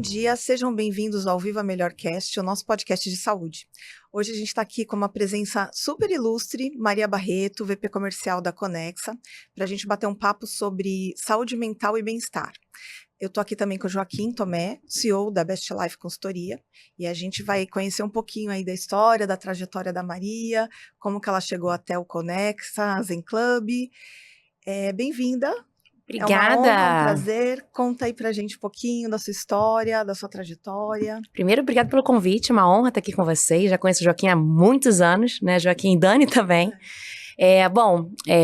dia, sejam bem-vindos ao Viva Melhor Cast, o nosso podcast de saúde. Hoje a gente está aqui com uma presença super ilustre, Maria Barreto, VP Comercial da Conexa, para a gente bater um papo sobre saúde mental e bem-estar. Eu estou aqui também com o Joaquim Tomé, CEO da Best Life Consultoria, e a gente vai conhecer um pouquinho aí da história, da trajetória da Maria, como que ela chegou até o Conexa, a Zen Club. Bem-vinda. Obrigada. É uma honra, um prazer. Conta aí pra gente um pouquinho da sua história, da sua trajetória. Primeiro, obrigada pelo convite, uma honra estar aqui com vocês. Já conheço o Joaquim há muitos anos, né? Joaquim e Dani também.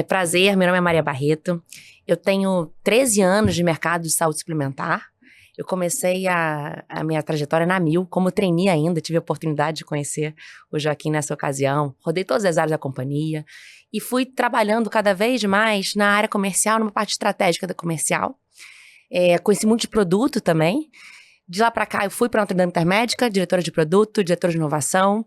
Prazer, meu nome é Maria Barreto. Eu tenho 13 anos de mercado de saúde suplementar. Eu comecei a minha trajetória na Amil, como trainee ainda, tive a oportunidade de conhecer o Joaquim nessa ocasião. Rodei todas as áreas da companhia e fui trabalhando cada vez mais na área comercial, numa parte estratégica da comercial. Conheci muito de produto também. De lá para cá, eu fui para Notre Dame Intermédica, diretora de produto, diretora de inovação,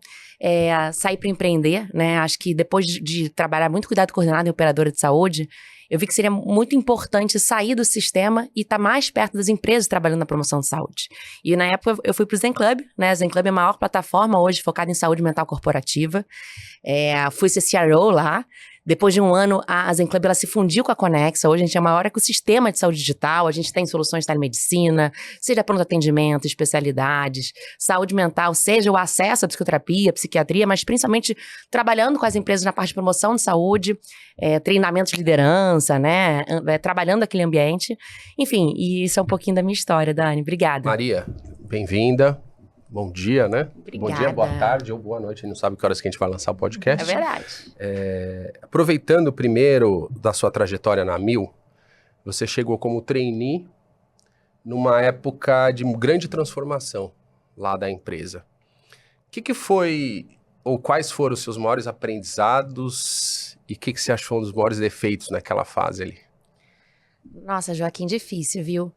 saí para empreender, né? Acho que depois de trabalhar muito cuidado coordenado em operadora de saúde, eu vi que seria muito importante sair do sistema e estar mais perto das empresas trabalhando na promoção de saúde. E na época eu fui para o Zen Club, né? A Zen Club é a maior plataforma hoje focada em saúde mental corporativa. Fui ser CRO lá. Depois de um ano, a Zen Club ela se fundiu com a Conexa. Hoje a gente é o maior ecossistema de saúde digital. A gente tem soluções de telemedicina, seja pronto atendimento, especialidades, saúde mental, seja o acesso à psicoterapia, psiquiatria, mas principalmente trabalhando com as empresas na parte de promoção de saúde, treinamentos de liderança, né? Trabalhando aquele ambiente. Enfim, e isso é um pouquinho da minha história, Dani. Obrigada. Maria, bem-vinda. Bom dia, né? Obrigada. Bom dia, boa tarde ou boa noite. A gente não sabe que horas que a gente vai lançar o podcast. É verdade. Aproveitando primeiro da sua trajetória na Amil, você chegou como trainee numa época de grande transformação lá da empresa. O que foi, ou quais foram os seus maiores aprendizados e o que você achou dos maiores defeitos naquela fase ali? Nossa, Joaquim, difícil, viu?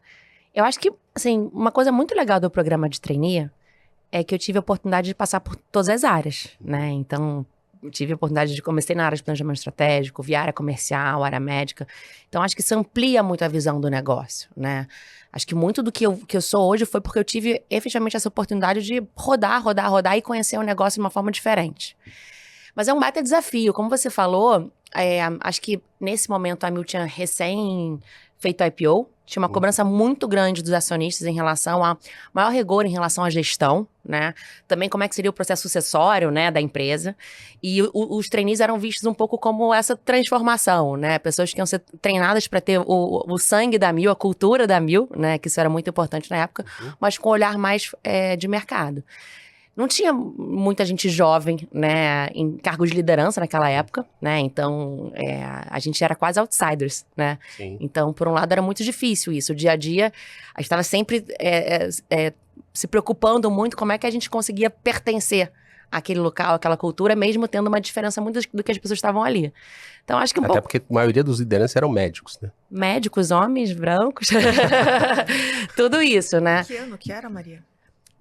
Eu acho que, assim, uma coisa muito legal do programa de trainee é que eu tive a oportunidade de passar por todas as áreas, né? Então, eu tive a oportunidade de comecei na área de planejamento estratégico, vi área comercial, área médica. Então, acho que isso amplia muito a visão do negócio, né? Acho que muito do que eu sou hoje foi porque eu tive efetivamente essa oportunidade de rodar e conhecer o negócio de uma forma diferente. Mas é um baita desafio. Como você falou, acho que nesse momento a Amil tinha recém feito a IPO, tinha uma cobrança muito grande dos acionistas em relação a maior rigor em relação à gestão, né? Também como é que seria o processo sucessório, né, da empresa. E os trainees eram vistos um pouco como essa transformação, né? Pessoas que iam ser treinadas para ter o sangue da Amil, a cultura da Amil, né? Que isso era muito importante na época, mas com um olhar mais de mercado. Não tinha muita gente jovem, né, em cargos de liderança naquela época, né, então a gente era quase outsiders, né. Sim. Então, por um lado, era muito difícil isso, o dia a dia, a gente estava sempre se preocupando muito como é que a gente conseguia pertencer àquele local, àquela cultura, mesmo tendo uma diferença muito do que as pessoas estavam ali. Então, acho que Até porque a maioria dos lideranças eram médicos, né? Médicos, homens, brancos, tudo isso, né. Que ano que era, Maria?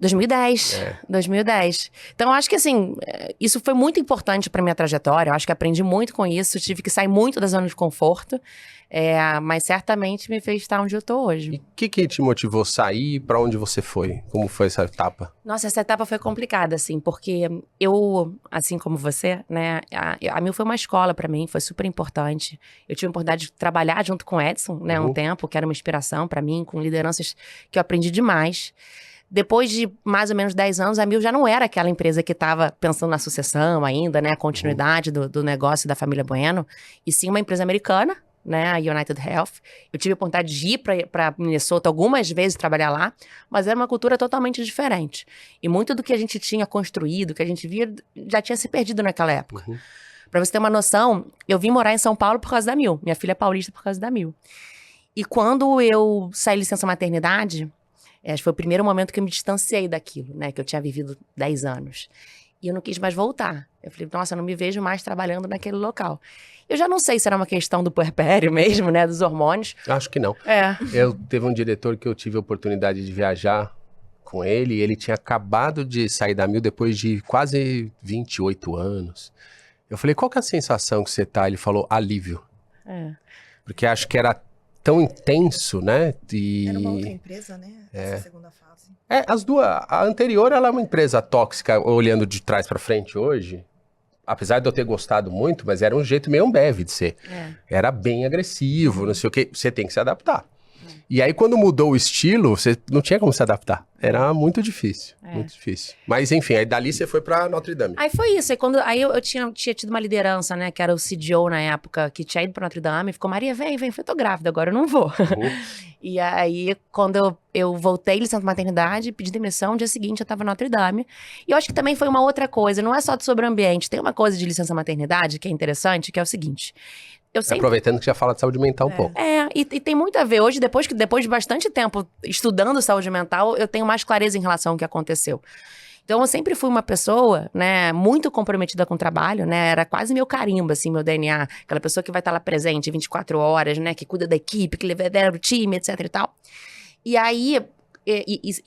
2010. Então, eu acho que, assim, isso foi muito importante pra minha trajetória. Eu acho que aprendi muito com isso. Tive que sair muito da zona de conforto. Mas certamente me fez estar onde eu tô hoje. E o que te motivou a sair? Pra onde você foi? Como foi essa etapa? Nossa, essa etapa foi complicada, assim, porque eu, assim como você, né, a Amil foi uma escola pra mim, foi super importante. Eu tive a oportunidade de trabalhar junto com o Edson, né, um tempo, que era uma inspiração pra mim, com lideranças que eu aprendi demais. Depois de mais ou menos 10 anos, a Amil já não era aquela empresa que estava pensando na sucessão ainda, né? A continuidade do negócio da família Bueno. E sim uma empresa americana, né? A United Health. Eu tive a oportunidade de ir para Minnesota algumas vezes trabalhar lá, mas era uma cultura totalmente diferente. E muito do que a gente tinha construído, que a gente via, já tinha se perdido naquela época. Para você ter uma noção, eu vim morar em São Paulo por causa da Amil. Minha filha é paulista por causa da Amil. E quando eu saí licença maternidade, acho que foi o primeiro momento que eu me distanciei daquilo, né? Que eu tinha vivido 10 anos. E eu não quis mais voltar. Eu falei, nossa, eu não me vejo mais trabalhando naquele local. Eu já não sei se era uma questão do puerpério mesmo, né? Dos hormônios. Acho que não. Eu teve um diretor que eu tive a oportunidade de viajar com ele. E ele tinha acabado de sair da Amil depois de quase 28 anos. Eu falei, qual que é a sensação que você tá? Ele falou, alívio. Porque acho que era tão intenso, né? Era uma outra empresa, né? Essa segunda fase. As duas. A anterior, ela é uma empresa tóxica, olhando de trás pra frente hoje. Apesar de eu ter gostado muito, mas era um jeito meio Ambev de ser. Era bem agressivo, não sei o quê. Você tem que se adaptar. E aí, quando mudou o estilo, você não tinha como se adaptar. Era muito difícil, muito difícil. Mas, enfim, aí dali você foi pra Notre Dame. Aí foi isso. Aí eu tinha tido uma liderança, né? Que era o CDO na época, que tinha ido pra Notre Dame. Ficou, Maria, vem. Eu falei, tô grávida, agora eu não vou. E aí, quando eu voltei, licença maternidade, pedi demissão, no dia seguinte eu tava na Notre Dame. E eu acho que também foi uma outra coisa. Não é só sobre o ambiente. Tem uma coisa de licença maternidade que é interessante, que é o seguinte. Aproveitando que já fala de saúde mental um pouco. E tem muito a ver. Hoje, depois de bastante tempo estudando saúde mental, eu tenho mais clareza em relação ao que aconteceu. Então, eu sempre fui uma pessoa, né, muito comprometida com o trabalho, né, era quase meu carimbo, assim, meu DNA. Aquela pessoa que vai estar lá presente 24 horas, né, que cuida da equipe, que lidera o time, etc e tal. E aí,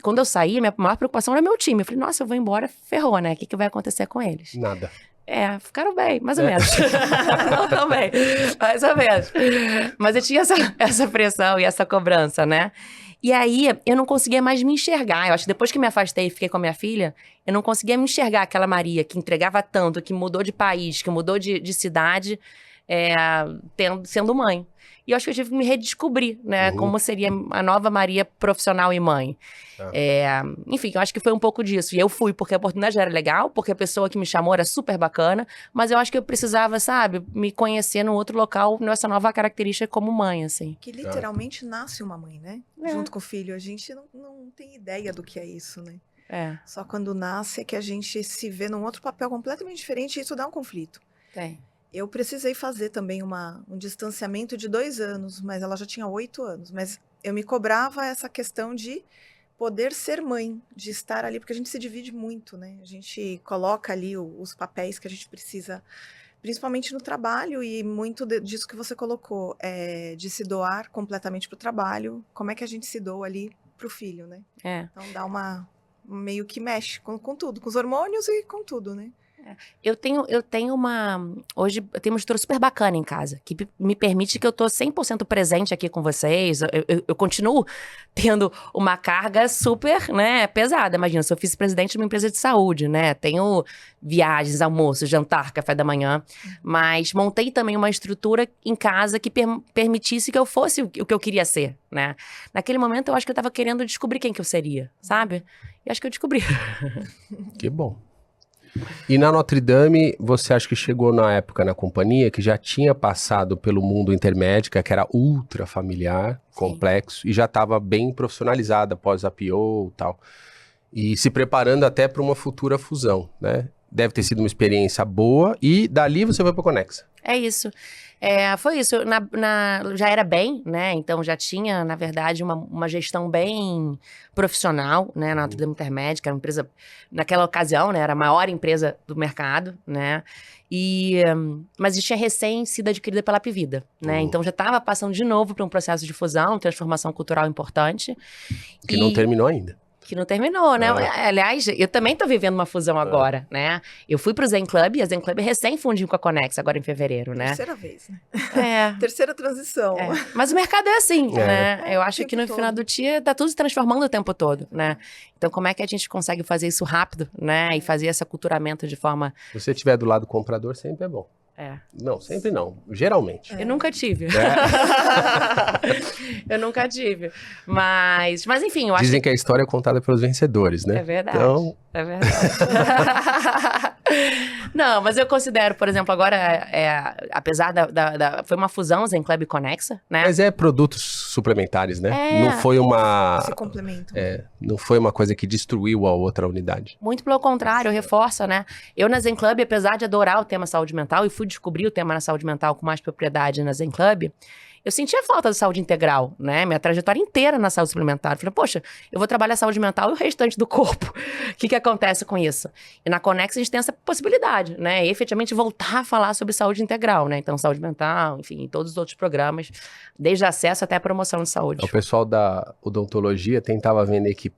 quando eu saí, a minha maior preocupação era meu time. Eu falei, nossa, eu vou embora, ferrou, né, o que vai acontecer com eles? Nada. Ficaram bem, mais ou menos. Não tão bem, mais ou menos. Mas eu tinha essa pressão e essa cobrança, né? E aí, eu não conseguia mais me enxergar. Eu acho que depois que me afastei e fiquei com a minha filha, eu não conseguia me enxergar aquela Maria que entregava tanto, que mudou de país, que mudou de cidade, sendo mãe. E eu acho que eu tive que me redescobrir, né? Como seria a nova Maria profissional e mãe. Enfim, eu acho que foi um pouco disso. E eu fui porque a oportunidade era legal, porque a pessoa que me chamou era super bacana, mas eu acho que eu precisava, sabe, me conhecer num outro local, nessa nova característica como mãe, assim. Que literalmente nasce uma mãe, né? Junto com o filho. A gente não tem ideia do que é isso, né? Só quando nasce é que a gente se vê num outro papel completamente diferente e isso dá um conflito. Eu precisei fazer também um distanciamento de 2 anos, mas ela já tinha 8 anos. Mas eu me cobrava essa questão de poder ser mãe, de estar ali, porque a gente se divide muito, né? A gente coloca ali os papéis que a gente precisa, principalmente no trabalho, e muito disso que você colocou, de se doar completamente para o trabalho. Como é que a gente se doa ali para o filho, né? Então dá meio que mexe com tudo, com os hormônios e com tudo, né? Hoje eu tenho uma estrutura super bacana em casa, que me permite que eu tô 100% presente aqui com vocês. Eu continuo tendo uma carga super, né, pesada. Imagina, eu sou vice-presidente de uma empresa de saúde, né? Tenho viagens, almoço, jantar, café da manhã. Mas montei também uma estrutura em casa que permitisse que eu fosse o que eu queria ser, né? Naquele momento, eu acho que eu tava querendo descobrir quem que eu seria, sabe? E acho que eu descobri. Que bom. E na Notre Dame, você acha que chegou na época na companhia que já tinha passado pelo mundo intermédica, que era ultra familiar, complexo, e já estava bem profissionalizada pós-IPO e tal, e se preparando até para uma futura fusão, né? Deve ter sido uma experiência boa, e dali você foi para a Conexa. É isso. Foi isso. Já era bem, né? Então já tinha, na verdade, uma gestão bem profissional, né? Na Notre Dame Intermédica, era uma empresa, naquela ocasião, né? Era a maior empresa do mercado, né? Mas tinha recém sido adquirida pela Apivida, né? Então já estava passando de novo para um processo de fusão, transformação cultural importante. Que não terminou ainda. Que não terminou, né? Aliás, eu também tô vivendo uma fusão agora, né? Eu fui pro Zen Club, e a Zen Club recém fundiu com a Conexa, agora em fevereiro, né? Terceira vez, né? Terceira transição. Mas o mercado é assim, né? Eu acho que no final do dia tá tudo se transformando o tempo todo, né? Então, como é que a gente consegue fazer isso rápido, né? E fazer esse aculturamento de forma... Se você estiver do lado do comprador, sempre é bom. Não, sempre não. Geralmente. Eu nunca tive. Eu nunca tive. Mas enfim, eu acho Dizem que a história é contada pelos vencedores, né? É verdade. Então... É verdade. Não, mas eu considero, por exemplo, agora, apesar foi uma fusão Zen Club e Conexa, né? Mas produtos suplementares, né? Não foi uma... Se complementam. Não foi uma coisa que destruiu a outra unidade. Muito pelo contrário, reforça, né? Eu na Zen Club, apesar de adorar o tema saúde mental, e fui descobrir o tema na saúde mental com mais propriedade na Zen Club, eu sentia falta da saúde integral, né? Minha trajetória inteira na saúde suplementar. Eu falei, poxa, eu vou trabalhar a saúde mental e o restante do corpo. O que acontece com isso? E na Conexa a gente tem essa possibilidade, né? E efetivamente voltar a falar sobre saúde integral, né? Então, saúde mental, enfim, todos os outros programas, desde acesso até a promoção de saúde. O pessoal da odontologia tentava vender que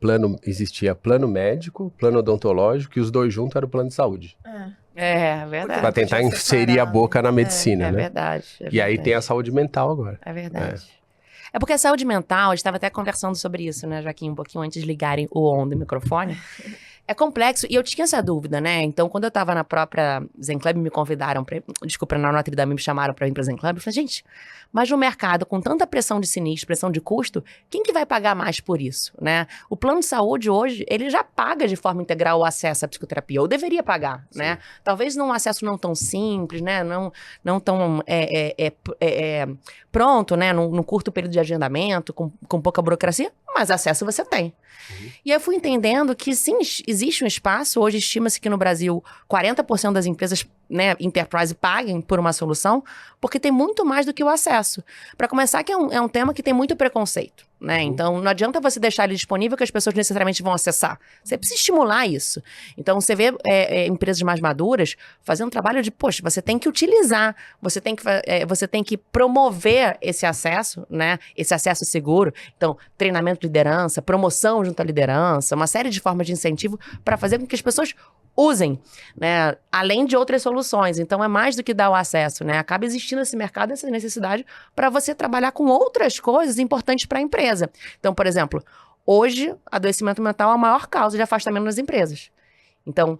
existia plano médico, plano odontológico, e os dois juntos eram o plano de saúde. É verdade. Pra tentar inserir a boca na medicina, né? É verdade. E aí tem a saúde mental agora. É verdade. É porque a saúde mental, a gente estava até conversando sobre isso, né, Joaquim, um pouquinho antes de ligarem o on do microfone. É complexo, e eu tinha essa dúvida, né? Então, quando eu tava na própria Zen Club, me convidaram desculpa, na Notre Dame me chamaram pra ir pra Zen Club, eu falei, gente, mas no mercado, com tanta pressão de sinistro, pressão de custo, quem que vai pagar mais por isso, né? O plano de saúde hoje, ele já paga de forma integral o acesso à psicoterapia, ou deveria pagar, Sim. né? Talvez num acesso não tão simples, né? Não tão pronto, né? Num curto período de agendamento, com pouca burocracia, mas acesso você tem. E eu fui entendendo que sim, existe um espaço, hoje estima-se que no Brasil 40% das empresas, né, enterprise paguem por uma solução, porque tem muito mais do que o acesso. Para começar, que é um tema que tem muito preconceito, né? Então, não adianta você deixar ele disponível que as pessoas necessariamente vão acessar. Você precisa estimular isso. Então, você vê empresas mais maduras fazendo um trabalho de, poxa, você tem que utilizar, você tem que promover esse acesso, né? Esse acesso seguro. Então, treinamento de liderança, promoção junto à liderança, uma série de formas de incentivo para fazer com que as pessoas usem, né? Além de outras soluções. Então, é mais do que dar o acesso, né? Acaba existindo esse mercado, essa necessidade para você trabalhar com outras coisas importantes para a empresa. Então, por exemplo, hoje, adoecimento mental é a maior causa de afastamento nas empresas. Então,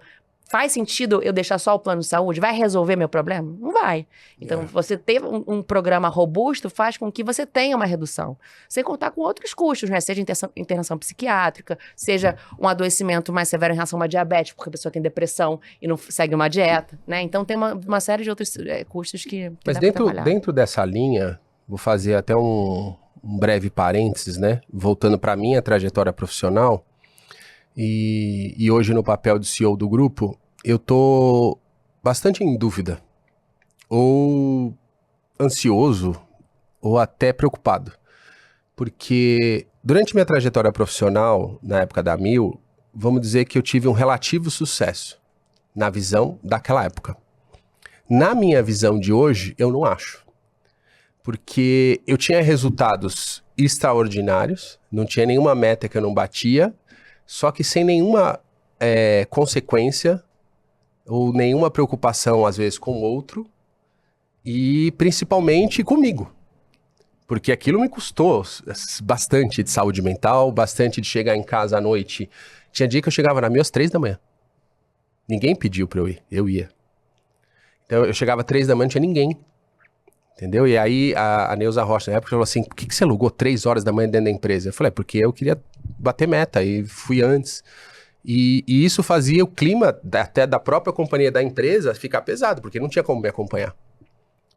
faz sentido eu deixar só o plano de saúde? Vai resolver meu problema? Não vai. Então, você ter um programa robusto faz com que você tenha uma redução. Sem contar com outros custos, né? Seja internação psiquiátrica, seja um adoecimento mais severo em relação a uma diabetes, porque a pessoa tem depressão e não segue uma dieta, né? Então, tem uma série de outros custos que Mas dá pra trabalhar. dentro dessa linha, vou fazer até um breve parênteses, né? Voltando para a minha trajetória profissional, e hoje no papel de CEO do grupo, eu tô bastante em dúvida, ou ansioso, ou até preocupado. Porque durante minha trajetória profissional, na época da Mil, vamos dizer que eu tive um relativo sucesso na visão daquela época. Na minha visão de hoje, eu não acho. Porque eu tinha resultados extraordinários, não tinha nenhuma meta que eu não batia, só que sem nenhuma consequência ou nenhuma preocupação, às vezes, com o outro e principalmente comigo. Porque aquilo me custou bastante de saúde mental, bastante de chegar em casa à noite. Tinha dia que eu chegava na Mil às 3 da manhã. Ninguém pediu pra eu ir, eu ia. Então eu chegava às 3 da manhã, não tinha ninguém. Entendeu? E aí a Neuza Rocha, na época, falou assim, por que você alugou 3 horas da manhã dentro da empresa? Eu falei, porque eu queria bater meta e fui antes. E isso fazia o clima até da própria companhia da empresa ficar pesado, porque não tinha como me acompanhar.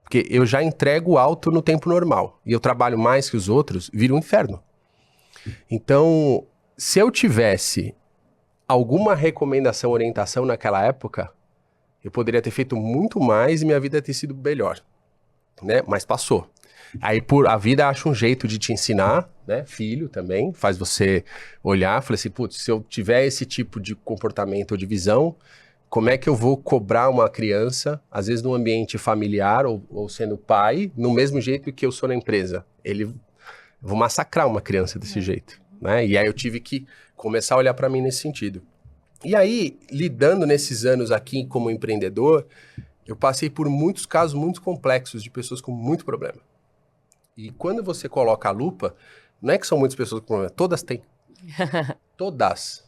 Porque eu já entrego alto no tempo normal, e eu trabalho mais que os outros, vira um inferno. Então, se eu tivesse alguma recomendação, orientação naquela época, eu poderia ter feito muito mais e minha vida ter sido melhor. Né? Mas passou. Aí a vida acha um jeito de te ensinar, né? Filho também, faz você olhar, falei assim, putz, se eu tiver esse tipo de comportamento ou de visão, como é que eu vou cobrar uma criança, às vezes num ambiente familiar ou sendo pai, no mesmo jeito que eu sou na empresa? Eu vou massacrar uma criança desse jeito, né? E aí eu tive que começar a olhar para mim nesse sentido. E aí, lidando nesses anos aqui como empreendedor, eu passei por muitos casos muito complexos de pessoas com muito problema. E quando você coloca a lupa, não é que são muitas pessoas com problema, todas têm. Todas.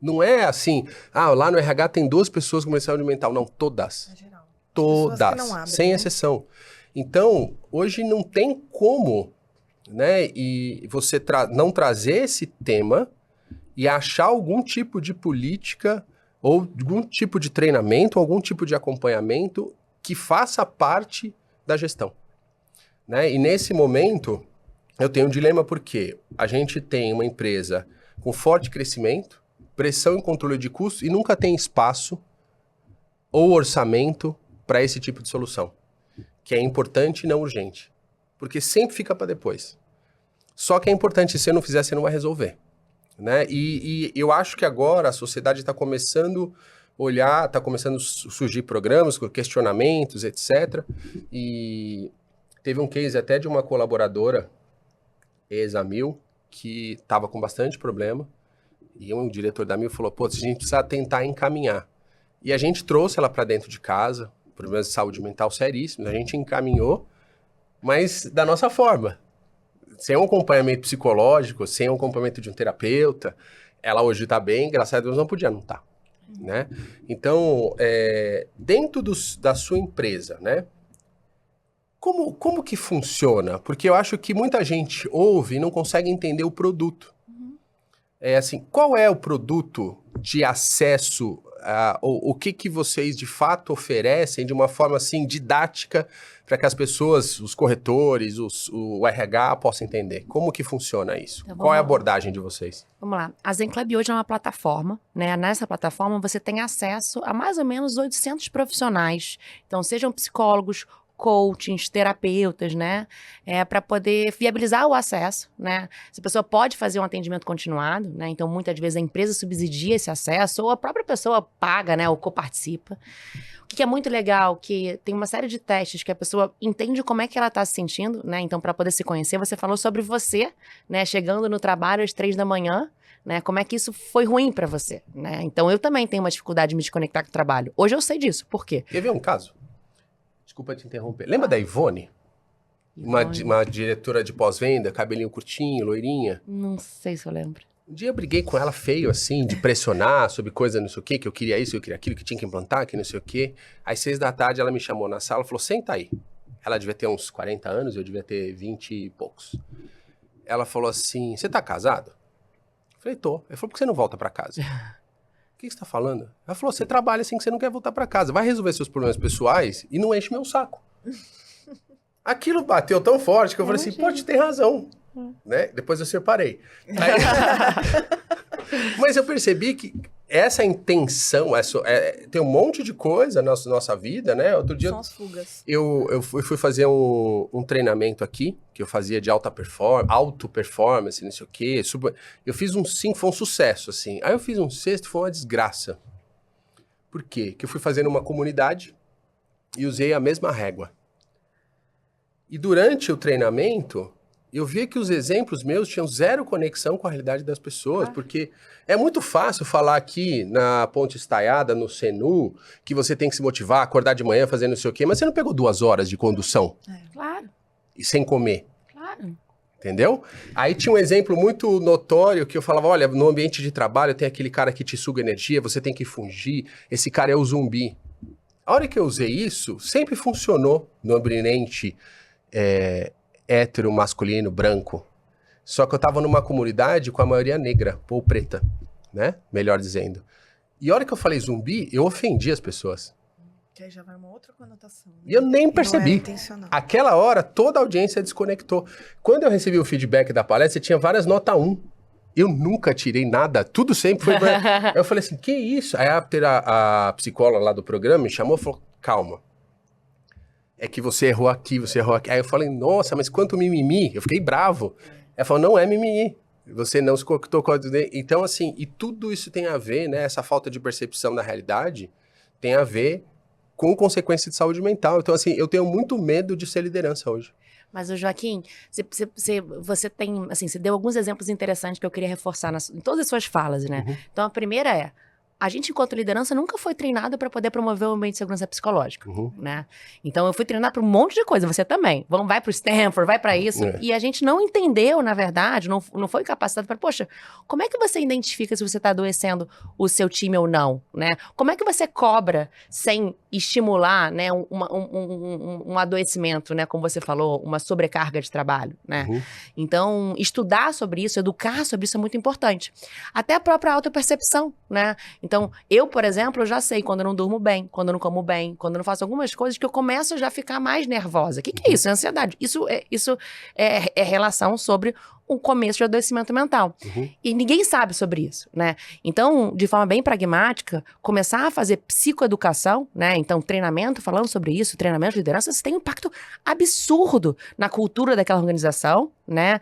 Não é assim, lá no RH tem 2 pessoas com saúde mental. Não, todas. É geral. Todas. Não abrem, sem né? exceção. Então, hoje não tem como, né, e você não trazer esse tema e achar algum tipo de política ou algum tipo de treinamento, algum tipo de acompanhamento que faça parte da gestão. Né? E nesse momento, eu tenho um dilema porque a gente tem uma empresa com forte crescimento, pressão e controle de custos e nunca tem espaço ou orçamento para esse tipo de solução, que é importante e não urgente, porque sempre fica para depois. Só que é importante, se você não fizer, você não vai resolver. Né? E eu acho que agora a sociedade está começando a olhar, está começando a surgir programas com questionamentos, etc. E teve um case até de uma colaboradora, ex-Amil, que estava com bastante problema. E um diretor da Amil falou, pô, a gente precisa tentar encaminhar. E a gente trouxe ela para dentro de casa, problemas de saúde mental seríssimos, a gente encaminhou, mas da nossa forma. sem um acompanhamento psicológico, sem um acompanhamento de um terapeuta, ela hoje está bem, graças a Deus não podia não estar, né? Então, dentro da sua empresa, né? Como que funciona? Porque eu acho que muita gente ouve e não consegue entender o produto. Assim, qual é o produto de acesso, o que vocês de fato oferecem de uma forma assim didática para que as pessoas, os corretores, o RH possam entender? Como que funciona isso? Então, Qual é a abordagem de vocês? Vamos lá. A Zen Club hoje é uma plataforma, né? Nessa plataforma você tem acesso a mais ou menos 800 profissionais. Então, sejam psicólogos, coachings, terapeutas, né? Para poder viabilizar o acesso, né? Essa pessoa pode fazer um atendimento continuado, né? Então, muitas vezes a empresa subsidia esse acesso ou a própria pessoa paga, né? Ou coparticipa. O que é muito legal, que tem uma série de testes que a pessoa entende como é que ela está se sentindo, né? Então, para poder se conhecer, você falou sobre você, né? Chegando no trabalho às 3 da manhã, né? Como é que isso foi ruim para você, né? Então, eu também tenho uma dificuldade de me desconectar com o trabalho. Hoje eu sei disso. Por quê? Quer ver um caso? Desculpa te interromper. Lembra da Ivone? Uma diretora de pós-venda, cabelinho curtinho, loirinha? Não sei se eu lembro. Um dia eu briguei com ela feio, assim, de pressionar sobre coisa não sei o quê, que eu queria isso, eu queria aquilo, que tinha que implantar, que não sei o quê. Às 6 da tarde ela me chamou na sala e falou, senta aí. Ela devia ter uns 40 anos, eu devia ter 20 e poucos. Ela falou assim, você tá casado? Eu falei, tô. Ela falou, por que você não volta pra casa? O que você tá falando? Ela falou, você trabalha assim que você não quer voltar pra casa. Vai resolver seus problemas pessoais e não enche meu saco. Aquilo bateu tão forte que eu falei assim, pode ter razão. Né? Depois eu separei. Mas eu percebi que essa intenção, tem um monte de coisa na nossa vida, né? Outro dia São as fugas. eu fui fazer um treinamento aqui, que eu fazia de alta performance, não sei o quê. Eu fiz um 5, foi um sucesso, assim. Aí eu fiz um 6, foi uma desgraça. Por quê? Que eu fui fazer numa comunidade e usei a mesma régua. E durante o treinamento, eu vi que os exemplos meus tinham zero conexão com a realidade das pessoas, porque é muito fácil falar aqui na Ponte Estaiada, no Senu, que você tem que se motivar, acordar de manhã, fazer não sei o quê, mas você não pegou 2 horas de condução Claro, e sem comer, claro. entendeu? Aí tinha um exemplo muito notório que eu falava, olha, no ambiente de trabalho tem aquele cara que te suga energia, você tem que fugir, esse cara é o zumbi. A hora que eu usei isso, sempre funcionou no ambiente hétero, masculino, branco. Só que eu tava numa comunidade com a maioria negra, ou preta, né? Melhor dizendo. E a hora que eu falei zumbi, eu ofendi as pessoas. Que aí já vai uma outra conotação. Né? E eu nem percebi. Não era intencional. Aquela hora, toda a audiência desconectou. Quando eu recebi o feedback da palestra, tinha várias nota 1. Eu nunca tirei nada, tudo sempre foi... Aí eu falei assim, que isso? Aí a psicóloga lá do programa me chamou e falou, calma. É que você errou aqui, você errou aqui. Aí eu falei, nossa, mas quanto mimimi. Eu fiquei bravo. Ela falou, não é mimimi. Você não se conectou com a... Então, assim, e tudo isso tem a ver, né? Essa falta de percepção da realidade tem a ver com consequência de saúde mental. Então, assim, eu tenho muito medo de ser liderança hoje. Mas, Joaquim, você tem, assim, você deu alguns exemplos interessantes que eu queria reforçar em todas as suas falas, né? Uhum. Então, a primeira é, a gente, enquanto liderança, nunca foi treinado para poder promover o ambiente de segurança psicológica, né? Então, eu fui treinado para um monte de coisa, você também. Vai para o Stanford, vai para isso. E a gente não entendeu, na verdade, não foi capacitado para, poxa, como é que você identifica se você está adoecendo o seu time ou não, né? Como é que você cobra sem estimular, né, um adoecimento, né? Como você falou, uma sobrecarga de trabalho, né? Então, estudar sobre isso, educar sobre isso é muito importante. Até a própria autopercepção, né? Então, eu, por exemplo, eu já sei quando eu não durmo bem, quando eu não como bem, quando eu não faço algumas coisas que eu começo a já ficar mais nervosa. O que é isso? É ansiedade. Isso é relação sobre o começo de adoecimento mental. E ninguém sabe sobre isso, né? Então, de forma bem pragmática, começar a fazer psicoeducação, né? Então, treinamento falando sobre isso, treinamento de liderança, isso tem um impacto absurdo na cultura daquela organização, né?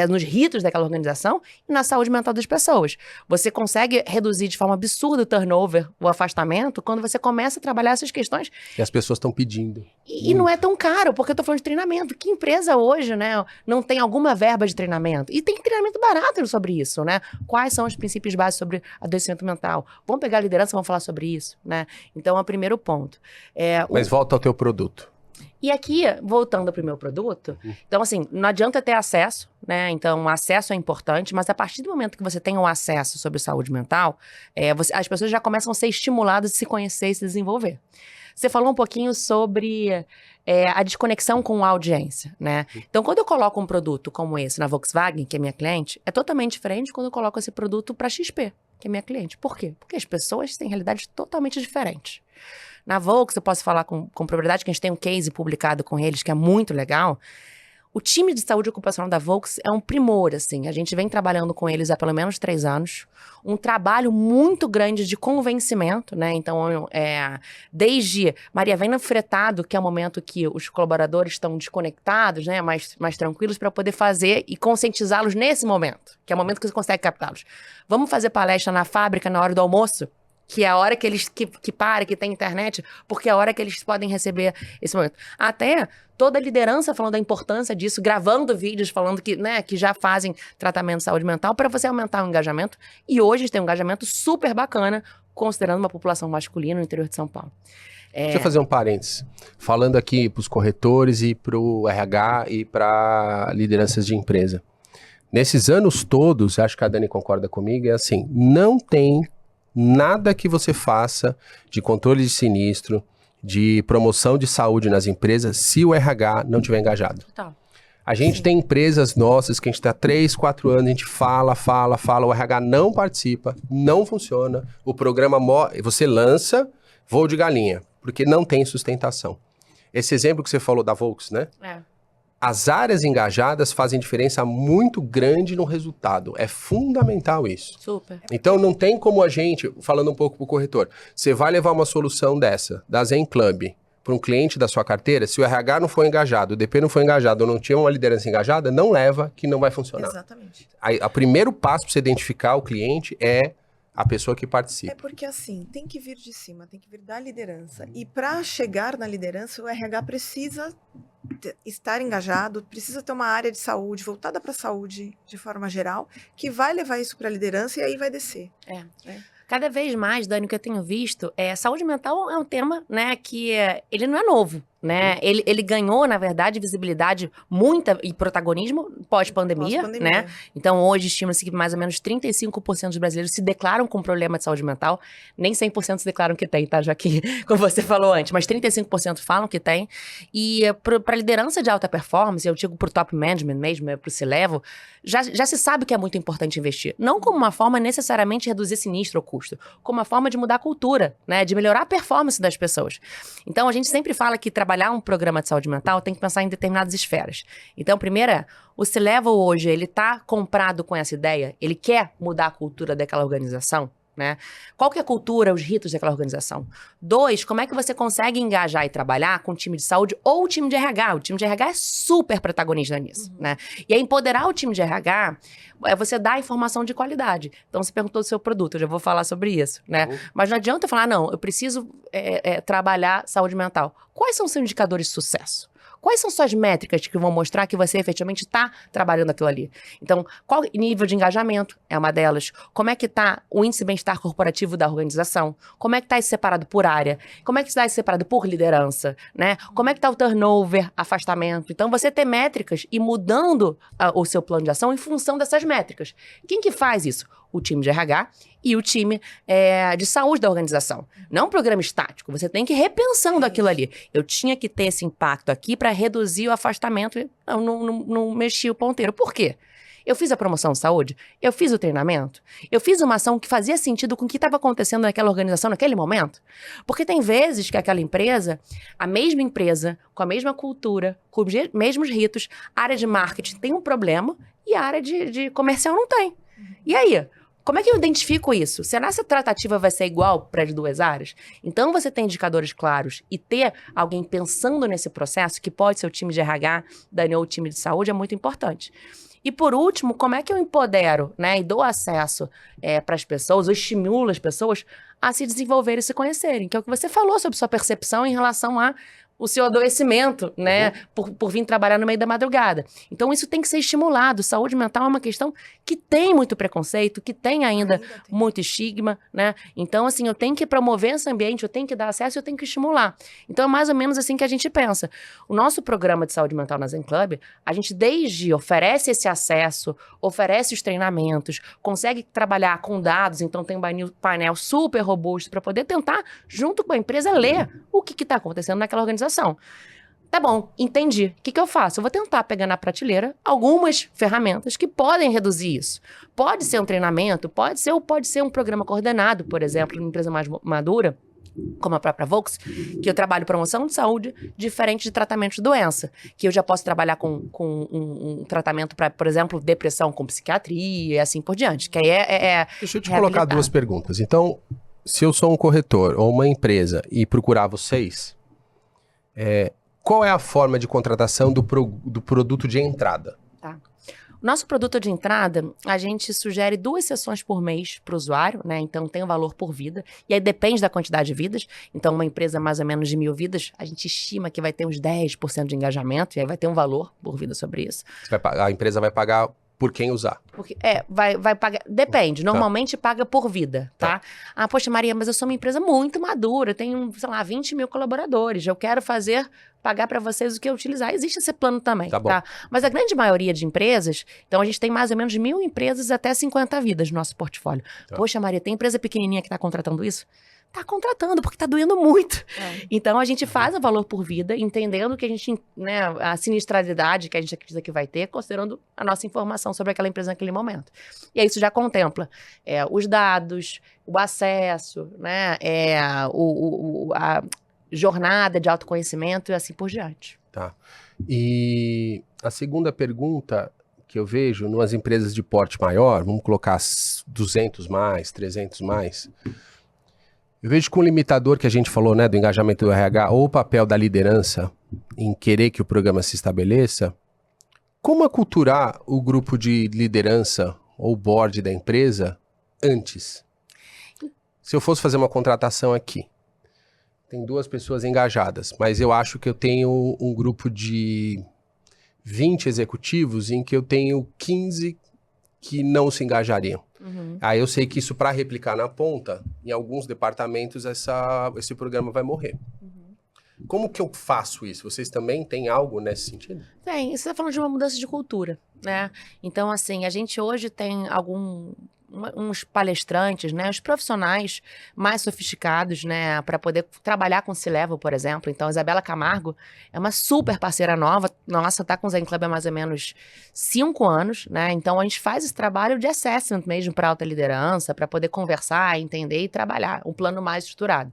Nos ritos daquela organização e na saúde mental das pessoas. Você consegue reduzir de forma absurda o turnover, o afastamento, quando você começa a trabalhar essas questões. E as pessoas estão pedindo. E não é tão caro, porque eu tô falando de treinamento. Que empresa hoje, né, não tem alguma verba de treinamento? E tem treinamento barato sobre isso, né? Quais são os princípios básicos sobre adoecimento mental? Vamos pegar a liderança, vamos falar sobre isso, né? Então, é o primeiro ponto. Mas volta ao teu produto. E aqui, voltando para o meu produto, então assim, não adianta ter acesso, né? Então, o acesso é importante, mas a partir do momento que você tem um acesso sobre saúde mental, as pessoas já começam a ser estimuladas a se conhecer e se desenvolver. Você falou um pouquinho sobre a desconexão com a audiência, né? Então, quando eu coloco um produto como esse na Volkswagen, que é minha cliente, é totalmente diferente de quando eu coloco esse produto para XP, que é minha cliente. Por quê? Porque as pessoas têm realidades totalmente diferentes. Na Volks, eu posso falar com propriedade, que a gente tem um case publicado com eles, que é muito legal. O time de saúde ocupacional da Volks é um primor, assim. A gente vem trabalhando com eles há pelo menos 3 anos. Um trabalho muito grande de convencimento, né? Então, desde Maria, vem no fretado, que é o momento que os colaboradores estão desconectados, né? Mais tranquilos, para poder fazer e conscientizá-los nesse momento, que é o momento que você consegue captá-los. Vamos fazer palestra na fábrica na hora do almoço? Que é a hora que eles que para, que tem internet, porque é a hora que eles podem receber esse momento. Até toda a liderança falando da importância disso, gravando vídeos falando que, né, que já fazem tratamento de saúde mental para você aumentar o engajamento. E hoje tem um engajamento super bacana, considerando uma população masculina no interior de São Paulo. Deixa eu fazer um parênteses. Falando aqui para os corretores e para o RH e para lideranças de empresa. Nesses anos todos, acho que a Dani concorda comigo, é assim, não tem nada que você faça de controle de sinistro, de promoção de saúde nas empresas, se o RH não estiver engajado. Total. A gente tem empresas nossas que a gente está há 3, 4 anos, a gente fala, o RH não participa, não funciona, o programa você lança voo de galinha, porque não tem sustentação. Esse exemplo que você falou da Volks, né? As áreas engajadas fazem diferença muito grande no resultado. É fundamental isso. Super. Então, não tem como a gente, falando um pouco para o corretor, você vai levar uma solução dessa, da Zen Club, para um cliente da sua carteira, se o RH não for engajado, o DP não for engajado, ou não tinha uma liderança engajada, não leva, que não vai funcionar. Exatamente. O primeiro passo para você identificar o cliente é a pessoa que participa. É porque assim, tem que vir de cima, tem que vir da liderança. E para chegar na liderança, o RH precisa estar engajado, precisa ter uma área de saúde voltada para a saúde de forma geral, que vai levar isso para a liderança e aí vai descer. Cada vez mais, Dani, o que eu tenho visto, saúde mental é um tema, né, que ele não é novo, né? Ele ganhou, na verdade, visibilidade muita e protagonismo pós-pandemia, né? Então, hoje, estima-se que mais ou menos 35% dos brasileiros se declaram com problema de saúde mental. Nem 100% se declaram que tem, tá? Já que, como você falou antes, mas 35% falam que tem. E para liderança de alta performance, eu digo para o top management mesmo, para o C-level, já se sabe que é muito importante investir. Não como uma forma necessariamente de reduzir sinistro ou custo, como uma forma de mudar a cultura, né? De melhorar a performance das pessoas. Então, a gente sempre fala que trabalhar um programa de saúde mental tem que pensar em determinadas esferas. Então, primeiro o C-level hoje, ele tá comprado com essa ideia? Ele quer mudar a cultura daquela organização? Né? Qual que é a cultura, os ritos daquela organização? 2, como é que você consegue engajar e trabalhar com o time de saúde ou o time de RH? O time de RH é super protagonista nisso, né? E empoderar o time de RH é você dar informação de qualidade. Então, você perguntou do seu produto, eu já vou falar sobre isso, né? Mas não adianta falar, não, eu preciso trabalhar saúde mental. Quais são os seus indicadores de sucesso? Quais são suas métricas que vão mostrar que você efetivamente está trabalhando aquilo ali? Então, qual nível de engajamento é uma delas? Como é que está o índice de bem-estar corporativo da organização? Como é que está isso separado por área? Como é que está isso separado por liderança? Né? Como é que está o turnover, afastamento? Então, você ter métricas e mudando o seu plano de ação em função dessas métricas. Quem que faz isso? O time de RH e o time de saúde da organização. Não um programa estático, você tem que ir repensando aquilo ali. Eu tinha que ter esse impacto aqui para reduzir o afastamento e não mexi o ponteiro. Por quê? Eu fiz a promoção de saúde, eu fiz o treinamento, eu fiz uma ação que fazia sentido com o que estava acontecendo naquela organização naquele momento. Porque tem vezes que aquela empresa, a mesma empresa, com a mesma cultura, com os mesmos ritos, a área de marketing tem um problema e a área de comercial não tem. E aí? Como é que eu identifico isso? Será que essa tratativa vai ser igual para as duas áreas? Então, você tem indicadores claros e ter alguém pensando nesse processo, que pode ser o time de RH, Dani, ou o time de saúde, é muito importante. E, por último, como é que eu empodero, né, e dou acesso para as pessoas, ou estimulo as pessoas a se desenvolverem e se conhecerem? Que é o que você falou sobre sua percepção em relação a o seu adoecimento, né? Por vir trabalhar no meio da madrugada. Então, isso tem que ser estimulado. Saúde mental é uma questão que tem muito preconceito, que tem ainda muito estigma, né? Então, assim, eu tenho que promover esse ambiente, eu tenho que dar acesso, eu tenho que estimular. Então, é mais ou menos assim que a gente pensa. O nosso programa de saúde mental na Zen Club, a gente desde oferece esse acesso, oferece os treinamentos, consegue trabalhar com dados, então tem um painel super robusto para poder tentar, junto com a empresa, ler o que está acontecendo naquela organização. Tá bom, entendi. O que eu faço? Eu vou tentar pegar na prateleira algumas ferramentas que podem reduzir isso. Pode ser um treinamento, pode ser um programa coordenado, por exemplo, numa empresa mais madura, como a própria Volks, que eu trabalho promoção de saúde, diferente de tratamento de doença, que eu já posso trabalhar com um tratamento para, por exemplo, depressão com psiquiatria e assim por diante, que aí Deixa eu te colocar duas perguntas. Então, se eu sou um corretor ou uma empresa e procurar vocês, qual é a forma de contratação do produto de entrada? Tá. Nosso produto de entrada, a gente sugere 2 sessões por mês para o usuário, né? Então tem um valor por vida, e aí depende da quantidade de vidas. Então, uma empresa mais ou menos de 1.000 vidas, a gente estima que vai ter uns 10% de engajamento, e aí vai ter um valor por vida sobre isso. A empresa vai pagar por quem usar. Porque, vai pagar. Depende, normalmente paga por vida, tá? Ah, poxa, Maria, mas eu sou uma empresa muito madura, eu tenho, sei lá, 20 mil colaboradores, eu quero pagar para vocês o que eu utilizar. Existe esse plano também, tá? Mas a grande maioria de empresas, então a gente tem mais ou menos 1.000 empresas até 50 vidas no nosso portfólio. Tá. Poxa, Maria, tem empresa pequenininha que está contratando isso? Tá contratando, porque tá doendo muito. Então, a gente faz o valor por vida, entendendo que a gente, né, a sinistralidade que a gente acredita que vai ter, considerando a nossa informação sobre aquela empresa naquele momento. E aí, isso já contempla os dados, o acesso, né, a jornada de autoconhecimento e assim por diante. Tá. E a segunda pergunta que eu vejo nas empresas de porte maior, vamos colocar 200 mais, 300 mais... Eu vejo que um limitador que a gente falou, né, do engajamento do RH, ou o papel da liderança em querer que o programa se estabeleça, como aculturar o grupo de liderança ou board da empresa antes? Se eu fosse fazer uma contratação aqui, tem 2 pessoas engajadas, mas eu acho que eu tenho um grupo de 20 executivos em que eu tenho 15 que não se engajariam. Aí eu sei que isso, para replicar na ponta, em alguns departamentos, esse programa vai morrer. Como que eu faço isso? Vocês também têm algo nesse sentido? Tem. Você está falando de uma mudança de cultura, né? Então, assim, a gente hoje tem uns palestrantes, né, os profissionais mais sofisticados, né, para poder trabalhar com C-Level, por exemplo. Então, a Isabela Camargo é uma super parceira nova, nossa, tá com o Zen Club há mais ou menos 5 anos, né, então a gente faz esse trabalho de assessment mesmo para alta liderança, para poder conversar, entender e trabalhar um plano mais estruturado.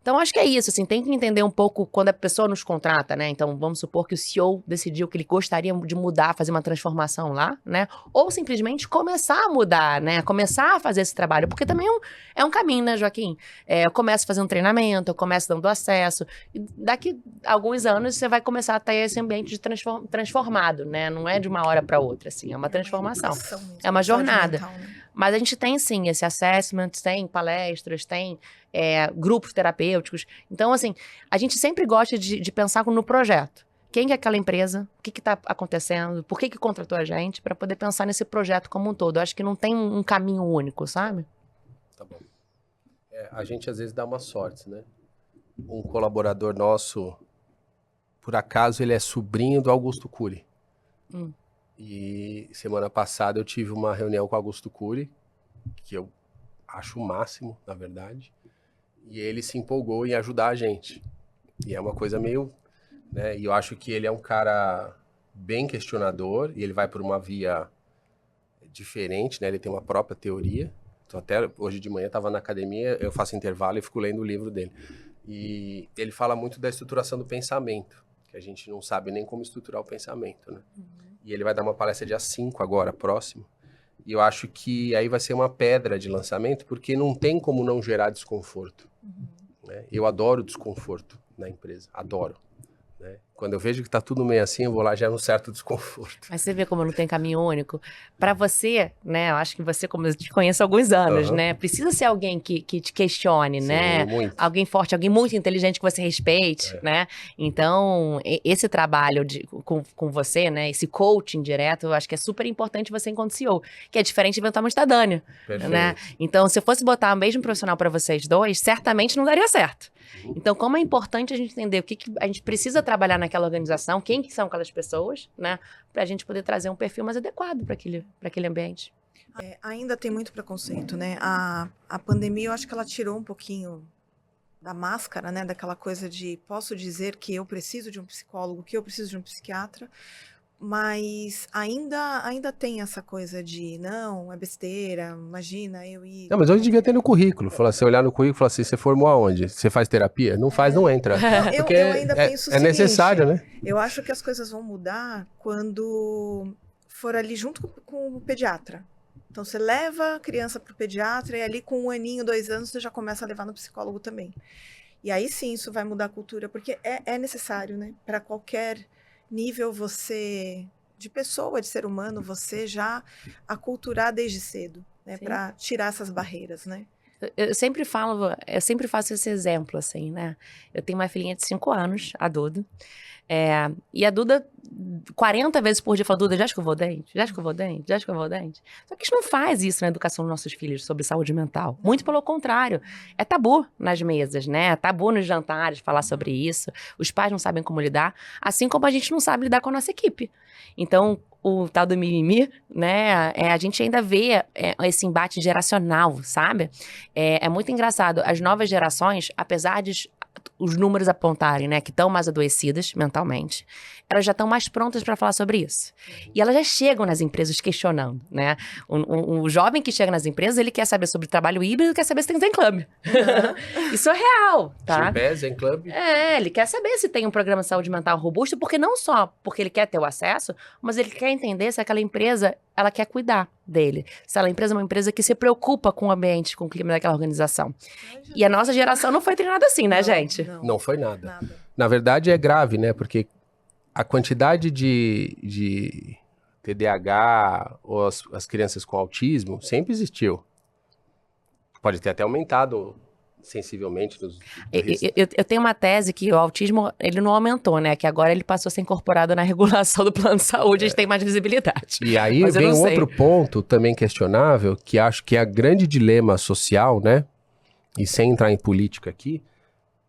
Então, acho que é isso, assim, tem que entender um pouco quando a pessoa nos contrata, né? Então, vamos supor que o CEO decidiu que ele gostaria de mudar, fazer uma transformação lá, né? Ou simplesmente começar a mudar, né? Começar a fazer esse trabalho, porque também é um caminho, né, Joaquim? Eu começo fazendo treinamento, eu começo dando acesso, e daqui a alguns anos você vai começar a ter esse ambiente de transformado, né? Não é de uma hora para outra, assim, é uma transformação. É uma jornada. Mental, né? Mas a gente tem, sim, esse assessment, tem palestras, tem grupos terapêuticos. Então, assim, a gente sempre gosta de pensar no projeto. Quem que é aquela empresa? O que está acontecendo? Por que contratou a gente? Para poder pensar nesse projeto como um todo. Eu acho que não tem um caminho único, sabe? Tá bom. A gente, às vezes, dá uma sorte, né? Um colaborador nosso, por acaso, ele é sobrinho do Augusto Cury. E semana passada eu tive uma reunião com o Augusto Cury, que eu acho o máximo, na verdade, e ele se empolgou em ajudar a gente. E é uma coisa meio, né, e eu acho que ele é um cara bem questionador, e ele vai por uma via diferente, né, ele tem uma própria teoria. Então até hoje de manhã estava na academia, eu faço intervalo e fico lendo o livro dele. E ele fala muito da estruturação do pensamento, que a gente não sabe nem como estruturar o pensamento, né? E ele vai dar uma palestra dia 5 agora, próximo. E eu acho que aí vai ser uma pedra de lançamento, porque não tem como não gerar desconforto. Né? Eu adoro desconforto na empresa, adoro. né? Quando eu vejo que tá tudo meio assim, eu vou lá já num certo desconforto. Mas você vê como não tem caminho único. Para você, né? Eu acho que você, como eu te conheço há alguns anos, né? Precisa ser alguém que te questione, Sim, né? muito. Alguém forte, alguém muito inteligente que você respeite, né? Então, esse trabalho com você, né? Esse coaching direto, eu acho que é super importante você enquanto CEO, que é diferente de inventar uma instantânea, Perfeito. né? Então, se eu fosse botar o mesmo profissional para vocês dois, certamente não daria certo. Então, como é importante a gente entender o que a gente precisa trabalhar naquela organização, quem que são aquelas pessoas, né? Pra gente poder trazer um perfil mais adequado para aquele ambiente. Ainda tem muito preconceito, né? A pandemia, eu acho que ela tirou um pouquinho da máscara, né? Daquela coisa de posso dizer que eu preciso de um psicólogo, que eu preciso de um psiquiatra, mas ainda tem essa coisa de não, é besteira, imagina eu ir. Não, mas hoje devia ter no currículo. Falar, você olhar no currículo e falar assim, você formou aonde? Você faz terapia? Não faz, não entra. Não, Porque eu ainda penso o é seguinte, necessário, né? eu acho que as coisas vão mudar quando for ali junto com o pediatra. Então, você leva a criança para o pediatra e ali com 1 aninho, 2 anos, você já começa a levar no psicólogo também. E aí sim, isso vai mudar a cultura, porque é necessário, né? Para qualquer nível de pessoa, de ser humano, você já aculturar desde cedo, né? Para tirar essas barreiras, né? Eu sempre faço esse exemplo, assim, né? Eu tenho uma filhinha de 5 anos, a Duda. E a Duda, 40 vezes por dia, fala, Duda, já escovou o dente? Já escovou o dente? Já escovou o dente? Só que a gente não faz isso na educação dos nossos filhos sobre saúde mental. Muito pelo contrário. É tabu nas mesas, né? É tabu nos jantares falar sobre isso. Os pais não sabem como lidar. Assim como a gente não sabe lidar com a nossa equipe. Então, o tal do mimimi, né? A gente ainda vê esse embate geracional, sabe? É muito engraçado. As novas gerações, apesar de os números apontarem, né, que estão mais adoecidas mentalmente, elas já estão mais prontas para falar sobre isso. E elas já chegam nas empresas questionando, né? O jovem que chega nas empresas, ele quer saber sobre trabalho híbrido, quer saber se tem Zen Club. Isso é real, tá? Gympass, Zen Club. Ele quer saber se tem um programa de saúde mental robusto, porque não só porque ele quer ter o acesso, mas ele quer entender se aquela empresa, ela quer cuidar dele. Se aquela empresa é uma empresa que se preocupa com o ambiente, com o clima daquela organização. E a nossa geração não foi treinada assim, né, gente? Não foi nada. Na verdade, é grave, né? Porque a quantidade de TDAH ou as crianças com autismo sempre existiu. Pode ter até aumentado sensivelmente. Eu tenho uma tese que o autismo, ele não aumentou, né? Que agora ele passou a ser incorporado na regulação do plano de saúde, a gente tem mais visibilidade. E aí vem um outro ponto também questionável, que acho que é a grande dilema social, né? E sem entrar em política aqui,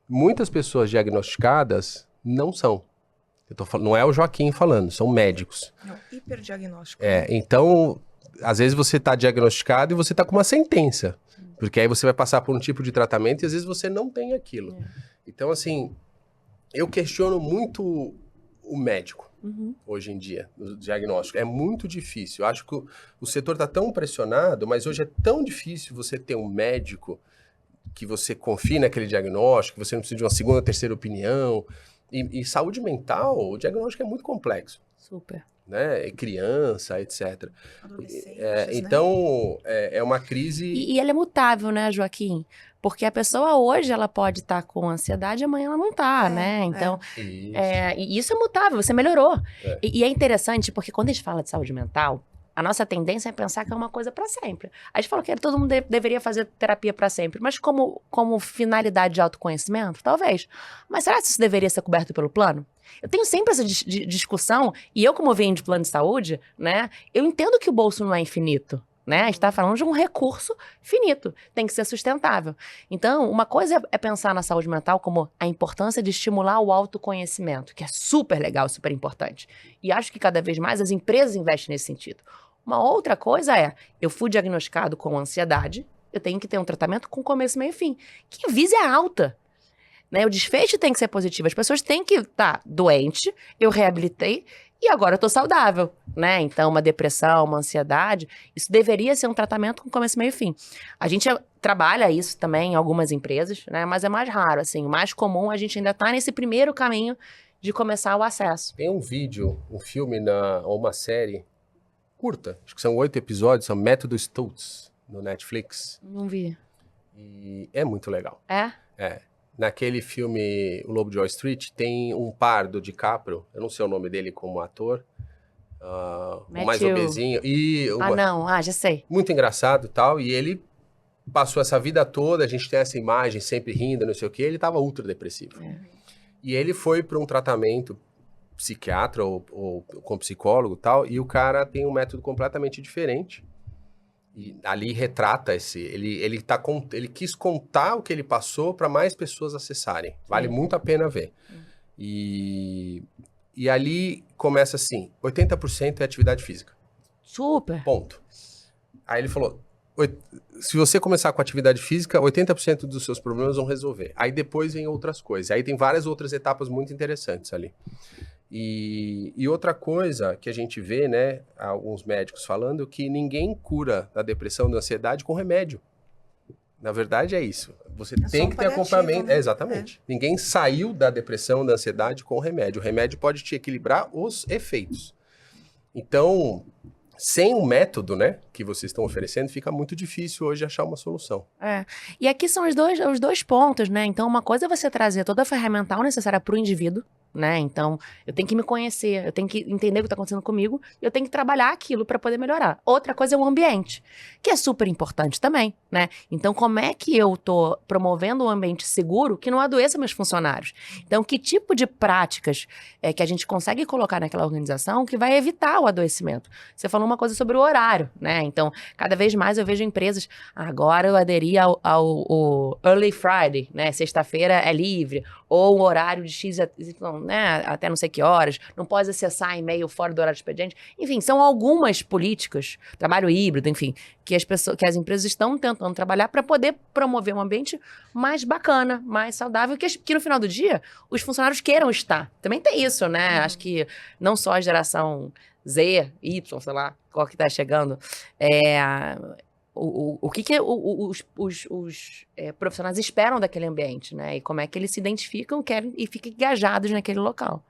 muitas pessoas diagnosticadas não são. Eu tô falando, não é o Joaquim falando, são médicos. Não, hiperdiagnóstico. Então, às vezes você está diagnosticado e você está com uma sentença. Porque aí você vai passar por um tipo de tratamento e às vezes você não tem aquilo. Então, assim, eu questiono muito o médico hoje em dia, no diagnóstico. É muito difícil. Eu acho que o setor está tão pressionado, mas hoje é tão difícil você ter um médico que você confie naquele diagnóstico, que você não precisa de uma segunda, terceira opinião. E saúde mental, o diagnóstico é muito complexo. Super. Né? Criança, etc. Adolescentes, então, é uma crise... E ela é mutável, né, Joaquim? Porque a pessoa hoje, ela pode estar com ansiedade, amanhã ela não tá, né? Então, e isso é mutável, você melhorou. E é interessante, porque quando a gente fala de saúde mental, a nossa tendência é pensar que é uma coisa para sempre. A gente falou que todo mundo deveria fazer terapia para sempre, mas como finalidade de autoconhecimento, talvez. Mas será que isso deveria ser coberto pelo plano? Eu tenho sempre essa discussão, e eu, como venho de plano de saúde, né, eu entendo que o bolso não é infinito. Né? A gente está falando de um recurso finito, tem que ser sustentável. Então, uma coisa é pensar na saúde mental como a importância de estimular o autoconhecimento, que é super legal, super importante. E acho que cada vez mais as empresas investem nesse sentido. Uma outra coisa é, eu fui diagnosticado com ansiedade, eu tenho que ter um tratamento com começo, meio e fim, que vise a alta. Né? O desfecho tem que ser positivo, as pessoas têm que estar doente, eu reabilitei, e agora eu tô saudável, né? Então, uma depressão, uma ansiedade, isso deveria ser um tratamento com começo, meio e fim. A gente trabalha isso também em algumas empresas, né? Mas é mais raro, assim. O mais comum, a gente ainda tá nesse primeiro caminho de começar o acesso. Tem um vídeo, um filme ou uma série curta, acho que são 8 episódios, são Método Stutz, no Netflix. Não vi. E é muito legal. É? naquele filme O Lobo de Wall Street, tem um par do DiCaprio, eu não sei o nome dele como ator, o mais Matthew. obesinho, e Já sei. muito engraçado e tal, e ele passou essa vida toda, a gente tem essa imagem sempre rindo, não sei o que, ele tava ultra depressivo. E ele foi para um tratamento psiquiatra ou com psicólogo e tal, e o cara tem um método completamente diferente. E ali retrata ele quis contar o que ele passou para mais pessoas acessarem. Vale muito a pena ver. E ali começa assim, 80% é atividade física. Super. Ponto. Aí ele falou, se você começar com atividade física, 80% dos seus problemas vão resolver. Aí depois vem outras coisas. Aí tem várias outras etapas muito interessantes ali. E outra coisa que a gente vê, né, alguns médicos falando, que ninguém cura da depressão, da ansiedade com remédio. Na verdade é isso. Você tem que ter acompanhamento. Né? Exatamente. Ninguém saiu da depressão, da ansiedade com remédio. O remédio pode te equilibrar os efeitos. Então, sem o método, né, que vocês estão oferecendo, fica muito difícil hoje achar uma solução. E aqui são os dois pontos, né? Então, uma coisa é você trazer toda a ferramental necessária para o indivíduo, né? Então, eu tenho que me conhecer, eu tenho que entender o que está acontecendo comigo, e eu tenho que trabalhar aquilo para poder melhorar. Outra coisa é o ambiente, que é super importante também, né? Então, como é que eu tô promovendo um ambiente seguro que não adoeça meus funcionários? Então, que tipo de práticas que a gente consegue colocar naquela organização que vai evitar o adoecimento? Você falou uma coisa sobre o horário, né? Então, cada vez mais eu vejo empresas, agora eu aderi ao Early Friday, né? Sexta-feira é livre, ou o horário de X né, até não sei que horas, não pode acessar e-mail fora do horário de expediente. Enfim, são algumas políticas, trabalho híbrido, enfim, que as empresas estão tentando trabalhar para poder promover um ambiente mais bacana, mais saudável, que no final do dia os funcionários queiram estar. Também tem isso, né? Acho que não só a geração Z, Y, sei lá, qual que tá chegando, o que os profissionais esperam daquele ambiente, né? E como é que eles se identificam, querem e ficam engajados naquele local.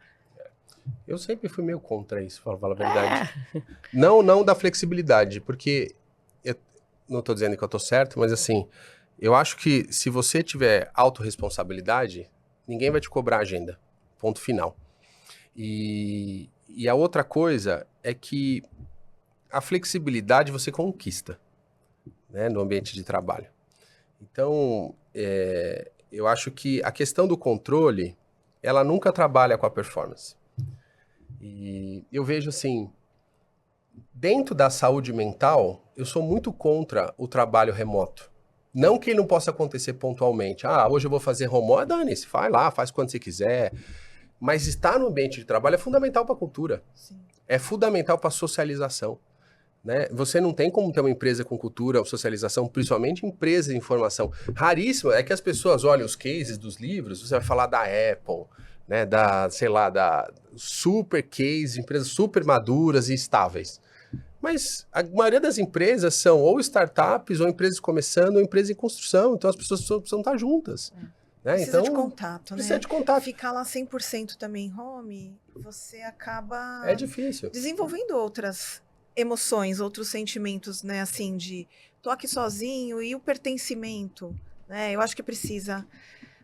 Eu sempre fui meio contra isso, pra falar a verdade. Não da flexibilidade, porque eu não tô dizendo que eu tô certo, mas assim, eu acho que se você tiver autorresponsabilidade, ninguém vai te cobrar agenda. Ponto final. E a outra coisa é que a flexibilidade você conquista, né, no ambiente de trabalho. Então, eu acho que a questão do controle, ela nunca trabalha com a performance. E eu vejo assim, dentro da saúde mental, eu sou muito contra o trabalho remoto. Não que ele não possa acontecer pontualmente. Hoje eu vou fazer home office, dane-se, vai lá, faz quando você quiser. Mas estar no ambiente de trabalho é fundamental para a cultura. Sim. É fundamental para a socialização. Né? Você não tem como ter uma empresa com cultura ou socialização, principalmente empresa de informação. Raríssimo é que as pessoas olhem os cases dos livros, você vai falar da Apple, né? Da super case, empresas super maduras e estáveis. Mas a maioria das empresas são ou startups, ou empresas começando, ou empresas em construção. Então as pessoas precisam estar juntas. Né? Precisa de contato, né? Precisa de contato. Ficar lá 100% também home, você acaba... É difícil. Desenvolvendo outras emoções, outros sentimentos, né? Assim, de tô aqui sozinho e o pertencimento, né? Eu acho que precisa...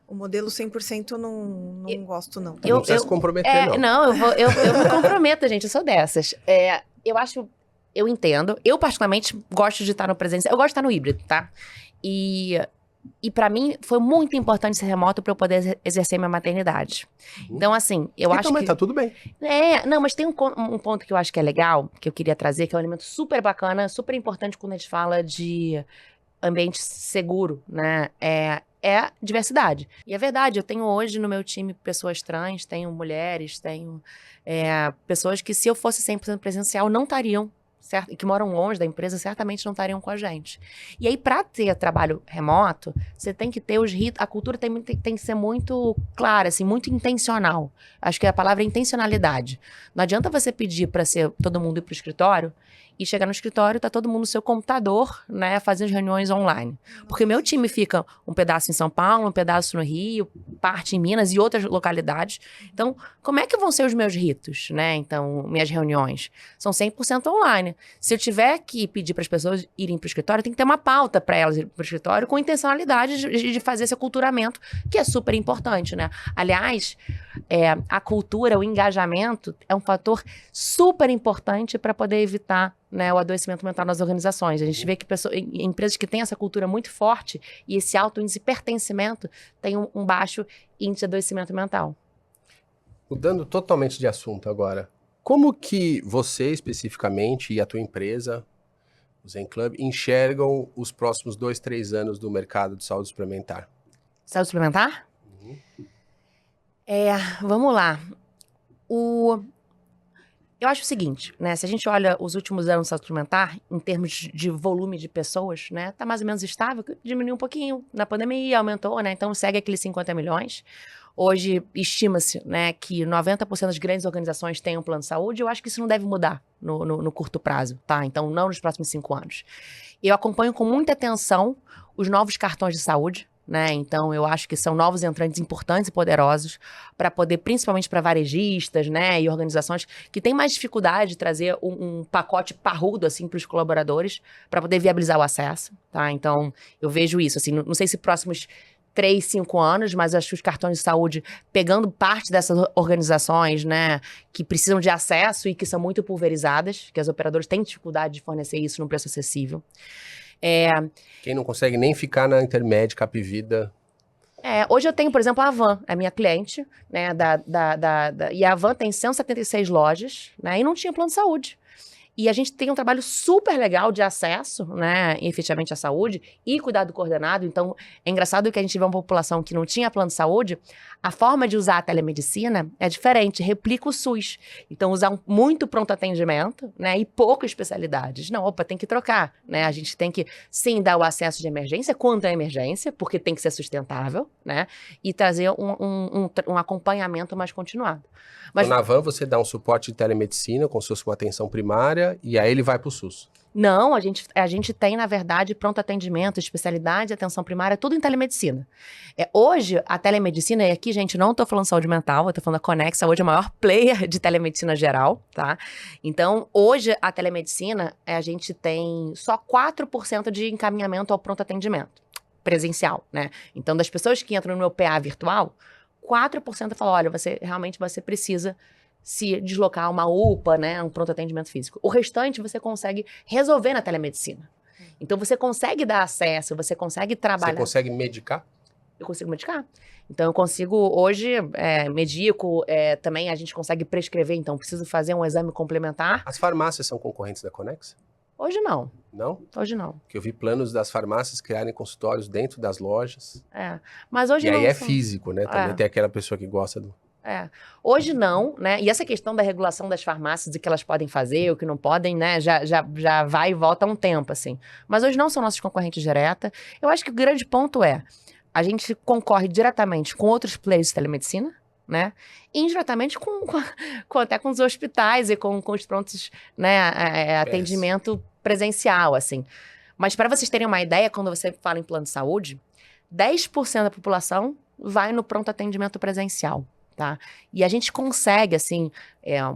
O modelo 100% não gosto, não. Não precisa se comprometer, não. Não, eu me comprometo, gente. Eu sou dessas. Eu entendo. Eu, particularmente, gosto de estar no presencial. Eu gosto de estar no híbrido, tá? E para mim, foi muito importante ser remoto para eu poder exercer minha maternidade. Então, assim, eu acho que... tá tudo bem. Não, mas tem um ponto que eu acho que é legal, que eu queria trazer, que é um elemento super bacana, super importante quando a gente fala de ambiente seguro, né? É diversidade. E é verdade, eu tenho hoje no meu time pessoas trans, tenho mulheres, tenho pessoas que se eu fosse 100% presencial não estariam, certo? E que moram longe da empresa, certamente não estariam com a gente. E aí, para ter trabalho remoto, você tem que ter os ritos, a cultura tem que ser muito clara, assim, muito intencional. Acho que a palavra é intencionalidade. Não adianta você pedir para todo mundo ir para o escritório e chegar no escritório, tá todo mundo no seu computador, né, fazendo reuniões online. Porque o meu time fica um pedaço em São Paulo, um pedaço no Rio, parte em Minas e outras localidades. Então, como é que vão ser os meus ritos, né? Então, minhas reuniões são 100% online. Se eu tiver que pedir para as pessoas irem para o escritório, tem que ter uma pauta para elas irem para o escritório com intencionalidade de fazer esse aculturamento, que é super importante, né? Aliás, a cultura, o engajamento é um fator super importante para poder evitar, né, o adoecimento mental nas organizações. A gente vê que empresas que têm essa cultura muito forte e esse alto índice de pertencimento têm um baixo índice de adoecimento mental. Mudando totalmente de assunto agora, como que você especificamente e a tua empresa, o Zen Club, enxergam os próximos 2, 3 anos do mercado de saúde suplementar? Saúde suplementar? Vamos lá. Eu acho o seguinte, né? Se a gente olha os últimos anos de saúde suplementar, em termos de volume de pessoas, né? Tá mais ou menos estável, diminuiu um pouquinho. Na pandemia aumentou, né? Então segue aqueles 50 milhões. Hoje estima-se, né, que 90% das grandes organizações têm um plano de saúde. Eu acho que isso não deve mudar no curto prazo, tá? Então não nos próximos 5 anos. Eu acompanho com muita atenção os novos cartões de saúde, né? Então, eu acho que são novos entrantes importantes e poderosos para poder, principalmente para varejistas, né, e organizações que têm mais dificuldade de trazer um pacote parrudo, assim, para os colaboradores, para poder viabilizar o acesso, tá? Então, eu vejo isso, assim, não sei se próximos 3, 5 anos, mas acho que os cartões de saúde, pegando parte dessas organizações, né, que precisam de acesso e que são muito pulverizadas, que as operadoras têm dificuldade de fornecer isso num preço acessível. Quem não consegue nem ficar na Intermed, Capvida. Hoje eu tenho, por exemplo, a Avan, é minha cliente, né, e a Avan tem 176 lojas, né, e não tinha plano de saúde. E a gente tem um trabalho super legal de acesso, né, efetivamente à saúde e cuidado coordenado. Então, é engraçado que a gente vê uma população que não tinha plano de saúde, a forma de usar a telemedicina é diferente, replica o SUS. Então, usar muito pronto atendimento, né, e poucas especialidades. Não, opa, tem que trocar, né, a gente tem que, sim, dar o acesso de emergência, quando é emergência, porque tem que ser sustentável, né, e trazer um acompanhamento mais continuado. Mas, então, na Van, você dá um suporte de telemedicina, como se fosse uma atenção primária, e aí ele vai para o SUS. Não, a gente tem, na verdade, pronto atendimento, especialidade, atenção primária, tudo em telemedicina. Hoje, a telemedicina, e aqui, gente, não estou falando saúde mental, eu estou falando da Conexa, hoje é o maior player de telemedicina geral, tá? Então, hoje, a telemedicina, a gente tem só 4% de encaminhamento ao pronto atendimento presencial, né? Então, das pessoas que entram no meu PA virtual, 4% falam, olha, realmente você precisa se deslocar a uma UPA, né, um pronto atendimento físico. O restante você consegue resolver na telemedicina. Então você consegue dar acesso, você consegue trabalhar. Você consegue medicar? Eu consigo medicar. Então eu consigo, hoje, medico, também a gente consegue prescrever, então preciso fazer um exame complementar. As farmácias são concorrentes da Conexa? Hoje não. Não? Hoje não. Porque eu vi planos das farmácias criarem consultórios dentro das lojas. Mas hoje não. E aí físico, né? Também tem aquela pessoa que gosta do... Hoje não, né? E essa questão da regulação das farmácias, o que elas podem fazer, o que não podem, né? Já vai e volta há um tempo, assim. Mas hoje não são nossos concorrentes direta. Eu acho que o grande ponto a gente concorre diretamente com outros players de telemedicina, né? E indiretamente até com os hospitais e com os prontos, né? Atendimento presencial, assim. Mas para vocês terem uma ideia, quando você fala em plano de saúde, 10% da população vai no pronto atendimento presencial. Tá? E a gente consegue, assim,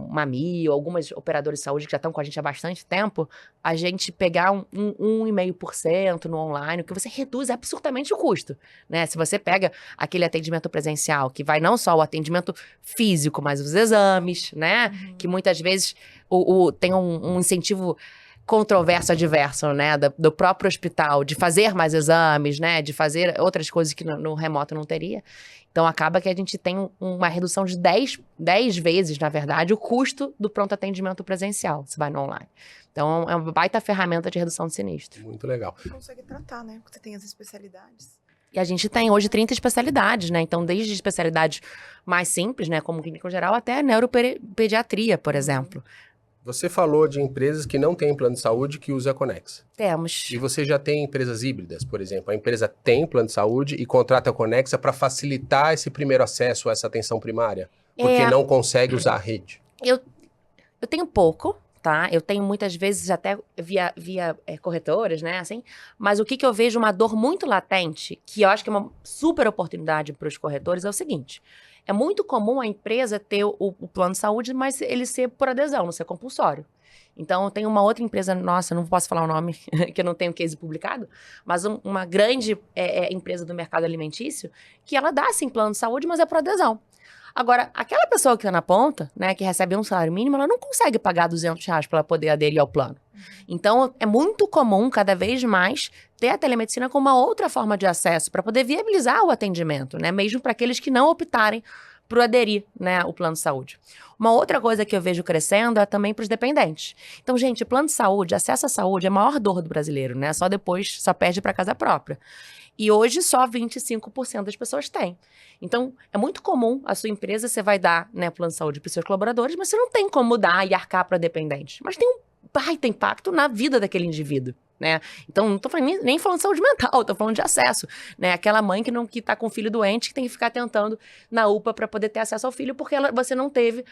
uma MI ou algumas operadoras de saúde que já estão com a gente há bastante tempo, a gente pegar 1,5% no online, que você reduz absurdamente o custo, né? Se você pega aquele atendimento presencial, que vai não só o atendimento físico, mas os exames, né? Que muitas vezes tem um incentivo controverso adverso, né, do próprio hospital, de fazer mais exames, né, de fazer outras coisas que no remoto não teria. Então, acaba que a gente tem uma redução de 10 vezes, na verdade, o custo do pronto atendimento presencial, se vai no online. Então, é uma baita ferramenta de redução de sinistro. Muito legal. Você consegue tratar, né, porque você tem as especialidades. E a gente tem hoje 30 especialidades, né, então desde especialidades mais simples, né, como clínica geral, até neuropediatria, por exemplo. Você falou de empresas que não têm plano de saúde que usa a Conexa. Temos. E você já tem empresas híbridas, por exemplo. A empresa tem plano de saúde e contrata a Conexa para facilitar esse primeiro acesso a essa atenção primária, porque não consegue usar a rede. Eu tenho pouco, tá? Eu tenho muitas vezes até via corretoras, né, assim, mas o que eu vejo uma dor muito latente, que eu acho que é uma super oportunidade para os corretores, é o seguinte: é muito comum a empresa ter o plano de saúde, mas ele ser por adesão, não ser compulsório. Então, tem uma outra empresa, nossa, não posso falar o nome, que eu não tenho case publicado, mas uma grande empresa do mercado alimentício, que ela dá, sim, plano de saúde, mas é por adesão. Agora, aquela pessoa que está na ponta, né, que recebe um salário mínimo, ela não consegue pagar R$200 para ela poder aderir ao plano. Então, é muito comum, cada vez mais, ter a telemedicina como uma outra forma de acesso para poder viabilizar o atendimento, né, mesmo para aqueles que não optarem por aderir, né, ao plano de saúde. Uma outra coisa que eu vejo crescendo é também para os dependentes. Então, gente, plano de saúde, acesso à saúde é a maior dor do brasileiro, né? Só depois, só perde para casa própria. E hoje só 25% das pessoas têm. Então, é muito comum a sua empresa, você vai dar, né, plano de saúde para os seus colaboradores, mas você não tem como dar e arcar para dependente. Mas tem um baita impacto na vida daquele indivíduo, né? Então, não estou nem falando de saúde mental, estou falando de acesso, né? Aquela mãe que está com o filho doente, que tem que ficar tentando na UPA para poder ter acesso ao filho, porque você não teve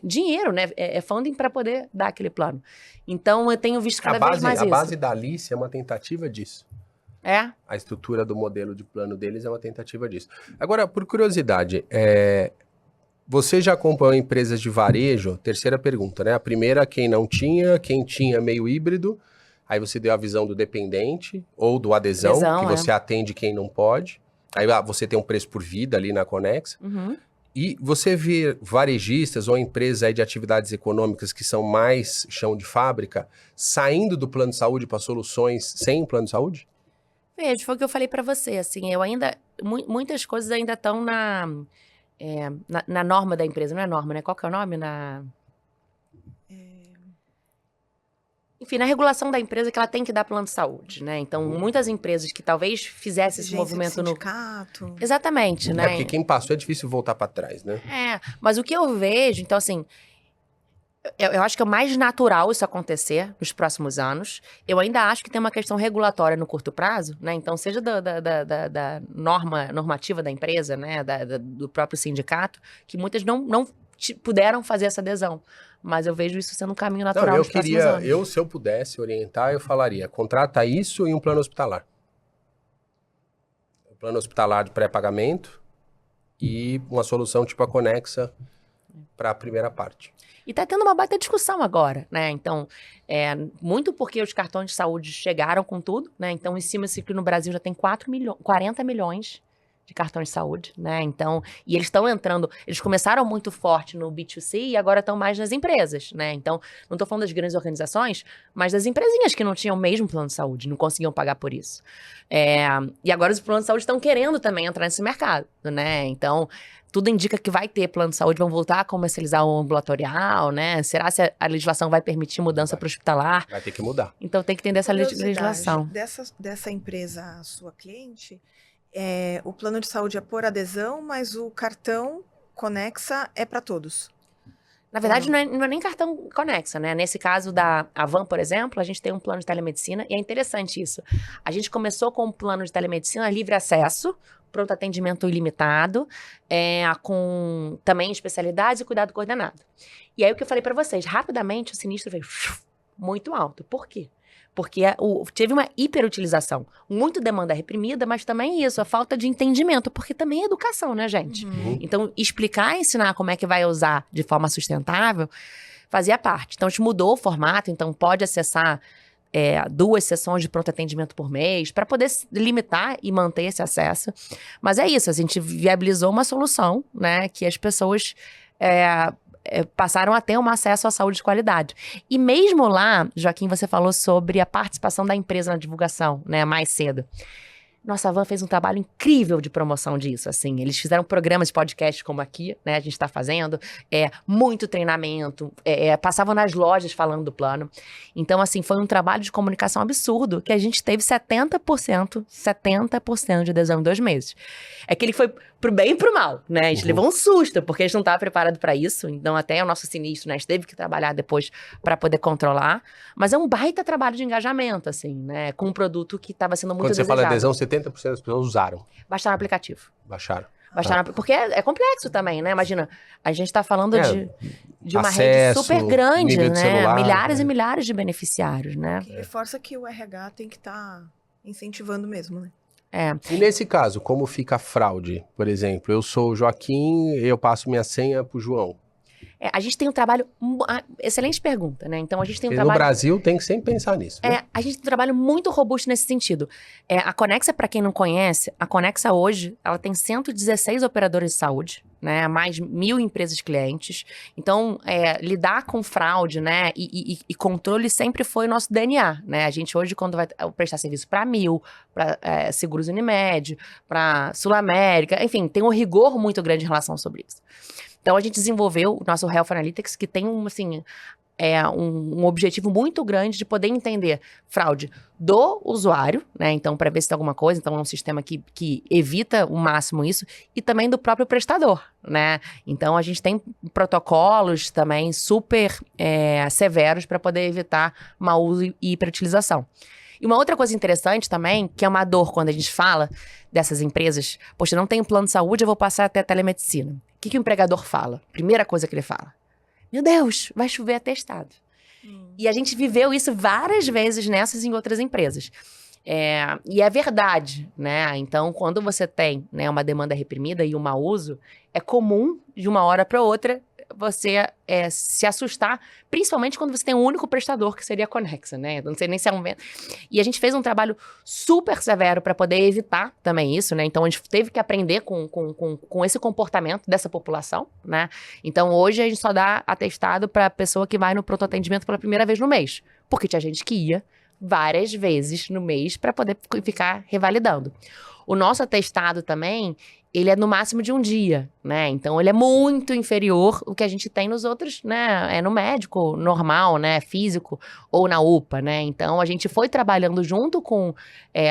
dinheiro, né? Funding para poder dar aquele plano. Então, eu tenho visto cada vez mais isso. A base da Alice é uma tentativa disso. É? A estrutura do modelo de plano deles é uma tentativa disso. Agora, por curiosidade, você já acompanhou empresas de varejo? Terceira pergunta, né? A primeira, quem tinha meio híbrido. Aí você deu a visão do dependente ou do adesão, que você atende quem não pode. Aí você tem um preço por vida ali na Conexa. Uhum. E você vê varejistas ou empresas aí de atividades econômicas que são mais chão de fábrica, saindo do plano de saúde para soluções sem plano de saúde? Vejo, foi o que eu falei pra você, assim, muitas coisas ainda estão na norma da empresa, não é norma, né? Qual que é o nome? Enfim, na regulação da empresa que ela tem que dar plano de saúde, né? Então, muitas empresas que talvez fizessem esse movimento no sindicato. Exatamente, né? Porque quem passou é difícil voltar para trás, né? Mas o que eu vejo, então assim, eu acho que é mais natural isso acontecer nos próximos anos. Eu ainda acho que tem uma questão regulatória no curto prazo, né? Então, seja da normativa da empresa, né? Do próprio sindicato, que muitas não puderam fazer essa adesão. Mas eu vejo isso sendo um caminho natural nos próximos anos. Se eu pudesse orientar, eu falaria, contrata isso e um plano hospitalar. Um plano hospitalar de pré-pagamento e uma solução tipo a Conexa para a primeira parte. E tá tendo uma baita discussão agora, né? Então, muito porque os cartões de saúde chegaram com tudo, né? Então, estima-se que no Brasil já tem 40 milhões de cartões de saúde, né? Então, e eles estão entrando, eles começaram muito forte no B2C e agora estão mais nas empresas, né? Então, não tô falando das grandes organizações, mas das empresinhas que não tinham o mesmo plano de saúde, não conseguiam pagar por isso. E agora os planos de saúde estão querendo também entrar nesse mercado, né? Então, tudo indica que vai ter plano de saúde, vão voltar a comercializar o ambulatorial, né? Será se a legislação vai permitir mudança para o hospitalar? Vai ter que mudar. Então, tem que entender essa legislação. Dessa empresa, sua cliente, o plano de saúde é por adesão, mas o cartão Conexa é para todos. Na verdade, não é nem cartão Conexa, né? Nesse caso da Avan, por exemplo, a gente tem um plano de telemedicina e é interessante isso. A gente começou com um plano de telemedicina livre acesso, pronto atendimento ilimitado, com também especialidades e cuidado coordenado. E aí o que eu falei para vocês, rapidamente o sinistro veio muito alto. Por quê? Porque teve uma hiperutilização. Muito demanda reprimida, mas também isso, a falta de entendimento, porque também é educação, né, gente? Uhum. Então, explicar e ensinar como é que vai usar de forma sustentável fazia parte. Então, a gente mudou o formato, então pode acessar 2 sessões de pronto atendimento por mês, para poder limitar e manter esse acesso. Mas é isso, a gente viabilizou uma solução, né, que as pessoas passaram a ter um acesso à saúde de qualidade. E mesmo lá, Joaquim, você falou sobre a participação da empresa na divulgação, né, mais cedo. Nossa, a Avan fez um trabalho incrível de promoção disso, assim. Eles fizeram programas de podcast como aqui, né, a gente está fazendo, muito treinamento, passavam nas lojas falando do plano. Então, assim, foi um trabalho de comunicação absurdo, que a gente teve 70% de adesão em 2 meses. É que ele foi pro bem e pro mal, né? A gente levou um susto, porque a gente não estava preparado para isso, então até o nosso sinistro, né, a gente teve que trabalhar depois para poder controlar, mas é um baita trabalho de engajamento, assim, né, com um produto que estava sendo muito desejado. Quando você fala adesão, 70% das pessoas usaram. Baixaram o aplicativo. Baixaram. Porque é complexo também, né? Imagina, a gente está falando de uma acesso, rede super grande, nível de né? celular, milhares e milhares de beneficiários, né? Que reforça que o RH tem que estar incentivando mesmo, né? E nesse caso, como fica a fraude? Por exemplo, eu sou o Joaquim, eu passo minha senha pro João. A gente tem um trabalho... Excelente pergunta, né? Então, a gente tem um Porque trabalho... no Brasil tem que sempre pensar nisso, né? A gente tem um trabalho muito robusto nesse sentido. A Conexa, para quem não conhece, a Conexa hoje, ela tem 116 operadores de saúde, né? Mais 1.000 empresas clientes. Então, lidar com fraude, né? E controle sempre foi o nosso DNA, né? A gente hoje, quando vai prestar serviço para 1.000, para Seguros Unimed, para Sul América, enfim, tem um rigor muito grande em relação sobre isso. Então, a gente desenvolveu o nosso Health Analytics, que tem um objetivo muito grande de poder entender fraude do usuário, né? Então, para ver se tem alguma coisa. Então, é um sistema que evita o máximo isso. E também do próprio prestador, né? Então, a gente tem protocolos também super severos para poder evitar mau uso e hiperutilização. E uma outra coisa interessante também, que é uma dor quando a gente fala dessas empresas, poxa, não tenho plano de saúde, eu vou passar até a telemedicina. O que o empregador fala? Primeira coisa que ele fala: meu Deus, vai chover atestado. E a gente viveu isso várias vezes nessas e em outras empresas. E é verdade, né? Então, quando você tem, né, uma demanda reprimida e um mau uso, é comum, de uma hora para outra, você se assustar, principalmente quando você tem um único prestador, que seria a Conexa, né? Não sei nem se é um... E a gente fez um trabalho super severo para poder evitar também isso, né? Então, a gente teve que aprender com esse comportamento dessa população, né? Então, hoje, a gente só dá atestado para a pessoa que vai no pronto atendimento pela primeira vez no mês, porque tinha gente que ia várias vezes no mês para poder ficar revalidando. O nosso atestado também, ele é no máximo de um dia, né? Então, ele é muito inferior ao que a gente tem nos outros, né? No médico normal, né? Físico ou na UPA, né? Então, a gente foi trabalhando junto com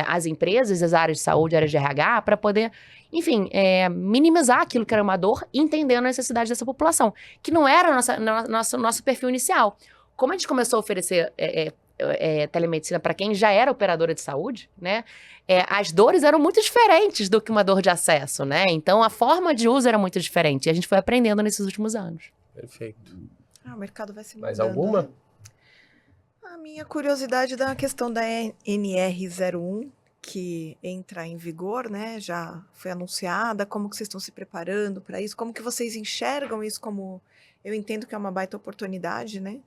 as empresas, as áreas de saúde, áreas de RH, para poder, enfim, minimizar aquilo que era uma dor, entendendo a necessidade dessa população, que não era nosso perfil inicial. Como a gente começou a oferecer telemedicina para quem já era operadora de saúde, né? As dores eram muito diferentes do que uma dor de acesso, né? Então, a forma de uso era muito diferente. E a gente foi aprendendo nesses últimos anos. Perfeito. O mercado vai se mudando. Mais alguma? Né? A minha curiosidade da questão da NR01, que entra em vigor, né? Já foi anunciada. Como que vocês estão se preparando para isso? Como que vocês enxergam isso como... Eu entendo que é uma baita oportunidade, né?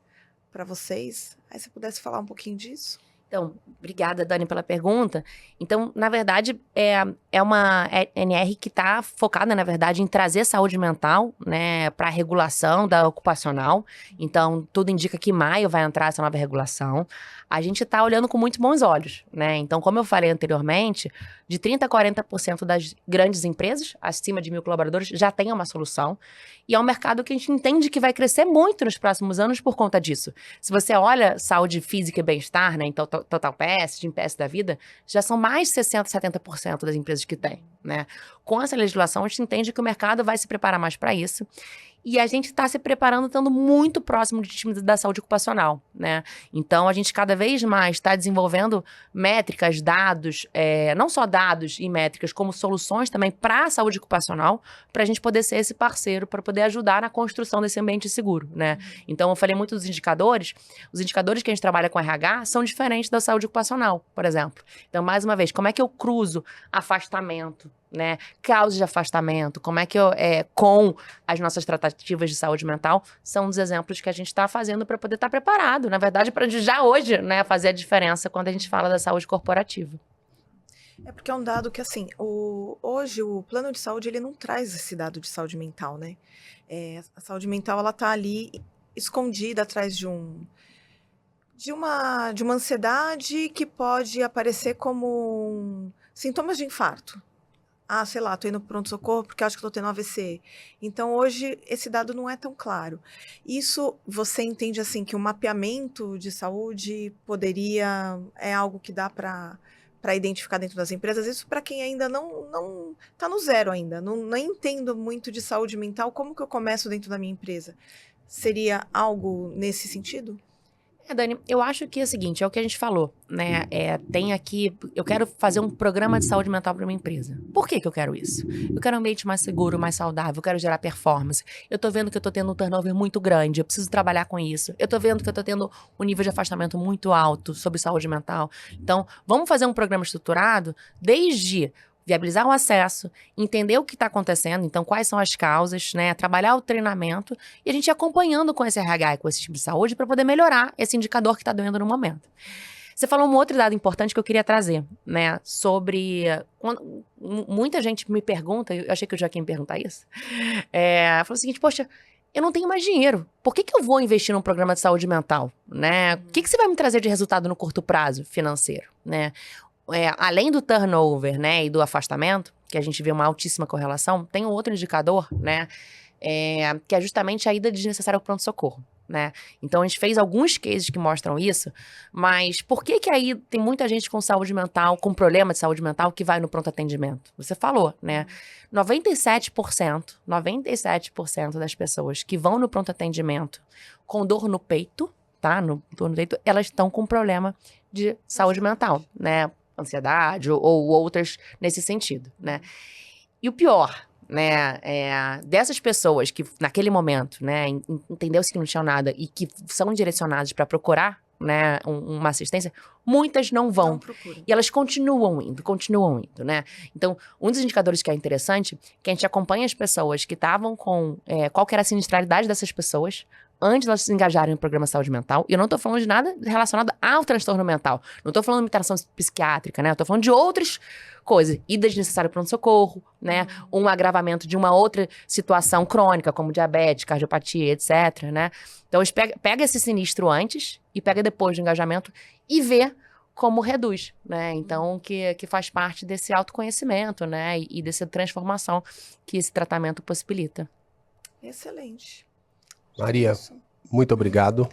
Para vocês. Aí você pudesse falar um pouquinho disso? Então, obrigada, Dani, pela pergunta. Então, na verdade, é uma NR que está focada, na verdade, em trazer saúde mental, né, para a regulação da ocupacional. Então, tudo indica que em maio vai entrar essa nova regulação. A gente está olhando com muito bons olhos, né? Então, como eu falei anteriormente, de 30% a 40% das grandes empresas, acima de 1.000 colaboradores, já tem uma solução. E é um mercado que a gente entende que vai crescer muito nos próximos anos por conta disso. Se você olha saúde física e bem-estar, né, então Total PS, Gympass da vida, já são mais de 60%, 70% das empresas que têm, né? Com essa legislação, a gente entende que o mercado vai se preparar mais para isso. E a gente está se preparando, estando muito próximo de times da saúde ocupacional, né? Então, a gente cada vez mais está desenvolvendo métricas, dados, não só dados e métricas, como soluções também para a saúde ocupacional, para a gente poder ser esse parceiro, para poder ajudar na construção desse ambiente seguro, né? Então, eu falei muito dos indicadores. Os indicadores que a gente trabalha com RH são diferentes da saúde ocupacional, por exemplo. Então, mais uma vez, como é que eu cruzo afastamento, né? Causas de afastamento, como é que com as nossas tratativas de saúde mental, são os exemplos que a gente está fazendo para poder estar preparado, na verdade, para já hoje, né, fazer a diferença quando a gente fala da saúde corporativa. Porque é um dado que, assim, hoje o plano de saúde, ele não traz esse dado de saúde mental, né? A saúde mental, ela tá ali escondida atrás de uma ansiedade que pode aparecer como sintomas de infarto. Ah, sei lá, tô indo pro pronto-socorro porque acho que tô tendo AVC. Então, hoje, esse dado não é tão claro. Isso, você entende, assim, que o mapeamento de saúde é algo que dá para identificar dentro das empresas? Isso para quem ainda não tá no zero ainda, não entendo muito de saúde mental, como que eu começo dentro da minha empresa? Seria algo nesse sentido? Dani, eu acho que é o seguinte, é o que a gente falou, né? Tem aqui, eu quero fazer um programa de saúde mental para minha empresa. Por que eu quero isso? Eu quero um ambiente mais seguro, mais saudável, eu quero gerar performance. Eu tô vendo que eu tô tendo um turnover muito grande, eu preciso trabalhar com isso. Eu tô vendo que eu tô tendo um nível de afastamento muito alto sobre saúde mental. Então, vamos fazer um programa estruturado desde viabilizar o acesso, entender o que está acontecendo, então quais são as causas, né? Trabalhar o treinamento e a gente ir acompanhando com esse RH e com esse tipo de saúde para poder melhorar esse indicador que está doendo no momento. Você falou um outro dado importante que eu queria trazer, né? Sobre... muita gente me pergunta, eu achei que o Joaquim ia perguntar isso, falou o seguinte, poxa, eu não tenho mais dinheiro. Por que eu vou investir num programa de saúde mental, né? O que você vai me trazer de resultado no curto prazo financeiro, né? Além do turnover, né, e do afastamento, que a gente vê uma altíssima correlação, tem um outro indicador, né, que é justamente a ida desnecessária ao pronto-socorro, né? Então, a gente fez alguns cases que mostram isso, mas por que aí tem muita gente com saúde mental, com problema de saúde mental, que vai no pronto-atendimento? Você falou, né? 97% das pessoas que vão no pronto-atendimento com dor no peito, tá? No peito, elas estão com problema de saúde mental, né? Ansiedade ou outras nesse sentido, né? E o pior, né, dessas pessoas que naquele momento, né, entendeu-se que não tinham nada e que são direcionadas para procurar, né, uma assistência, muitas não vão. E elas continuam indo, né? Então, um dos indicadores que é interessante, que a gente acompanha as pessoas que estavam com, qual que era a sinistralidade dessas pessoas, antes de elas se engajarem no programa de saúde mental. E eu não tô falando de nada relacionado ao transtorno mental. Não tô falando de internação psiquiátrica, né? Eu tô falando de outras coisas. Ida desnecessária para pronto-socorro, né? Um agravamento de uma outra situação crônica, como diabetes, cardiopatia, etc, né? Então, a gente pega esse sinistro antes e pega depois do engajamento e vê como reduz, né? Então, que faz parte desse autoconhecimento, né? E dessa transformação que esse tratamento possibilita. Excelente. Maria, muito obrigado.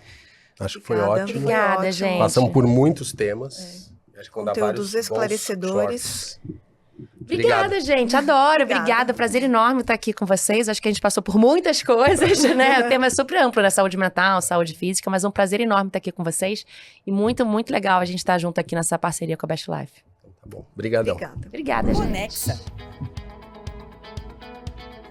Acho que foi ótimo. Obrigada, gente. Passamos por muitos temas. Acho que Conteúdos esclarecedores. Obrigada, gente. Adoro. Obrigada. Prazer enorme estar aqui com vocês. Acho que a gente passou por muitas coisas, né? O tema é super amplo, né? Saúde mental, saúde física, mas é um prazer enorme estar aqui com vocês. E muito, muito legal a gente estar junto aqui nessa parceria com a Best Life. Tá bom. Obrigadão. Obrigada, gente. Conexa.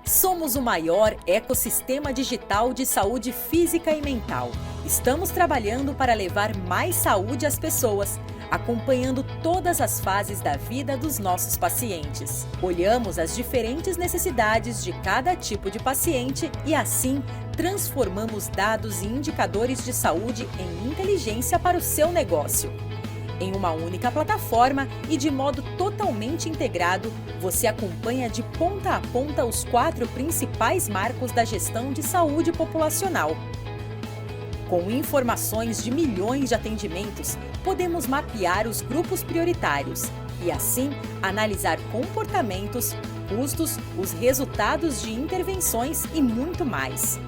Somos o maior ecossistema digital de saúde física e mental. Estamos trabalhando para levar mais saúde às pessoas, acompanhando todas as fases da vida dos nossos pacientes. Olhamos as diferentes necessidades de cada tipo de paciente e, assim, transformamos dados e indicadores de saúde em inteligência para o seu negócio. Em uma única plataforma e de modo totalmente integrado, você acompanha de ponta a ponta os 4 principais marcos da gestão de saúde populacional. Com informações de milhões de atendimentos, podemos mapear os grupos prioritários e, assim, analisar comportamentos, custos, os resultados de intervenções e muito mais.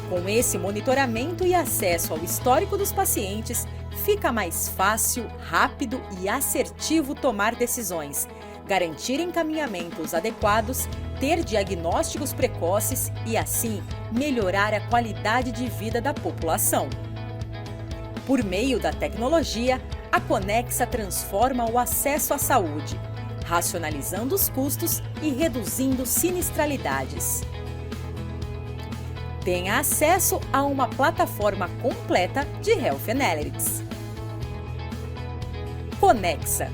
Com esse monitoramento e acesso ao histórico dos pacientes, fica mais fácil, rápido e assertivo tomar decisões, garantir encaminhamentos adequados, ter diagnósticos precoces e, assim, melhorar a qualidade de vida da população. Por meio da tecnologia, a Conexa transforma o acesso à saúde, racionalizando os custos e reduzindo sinistralidades. Tenha acesso a uma plataforma completa de Health Analytics. Conexa.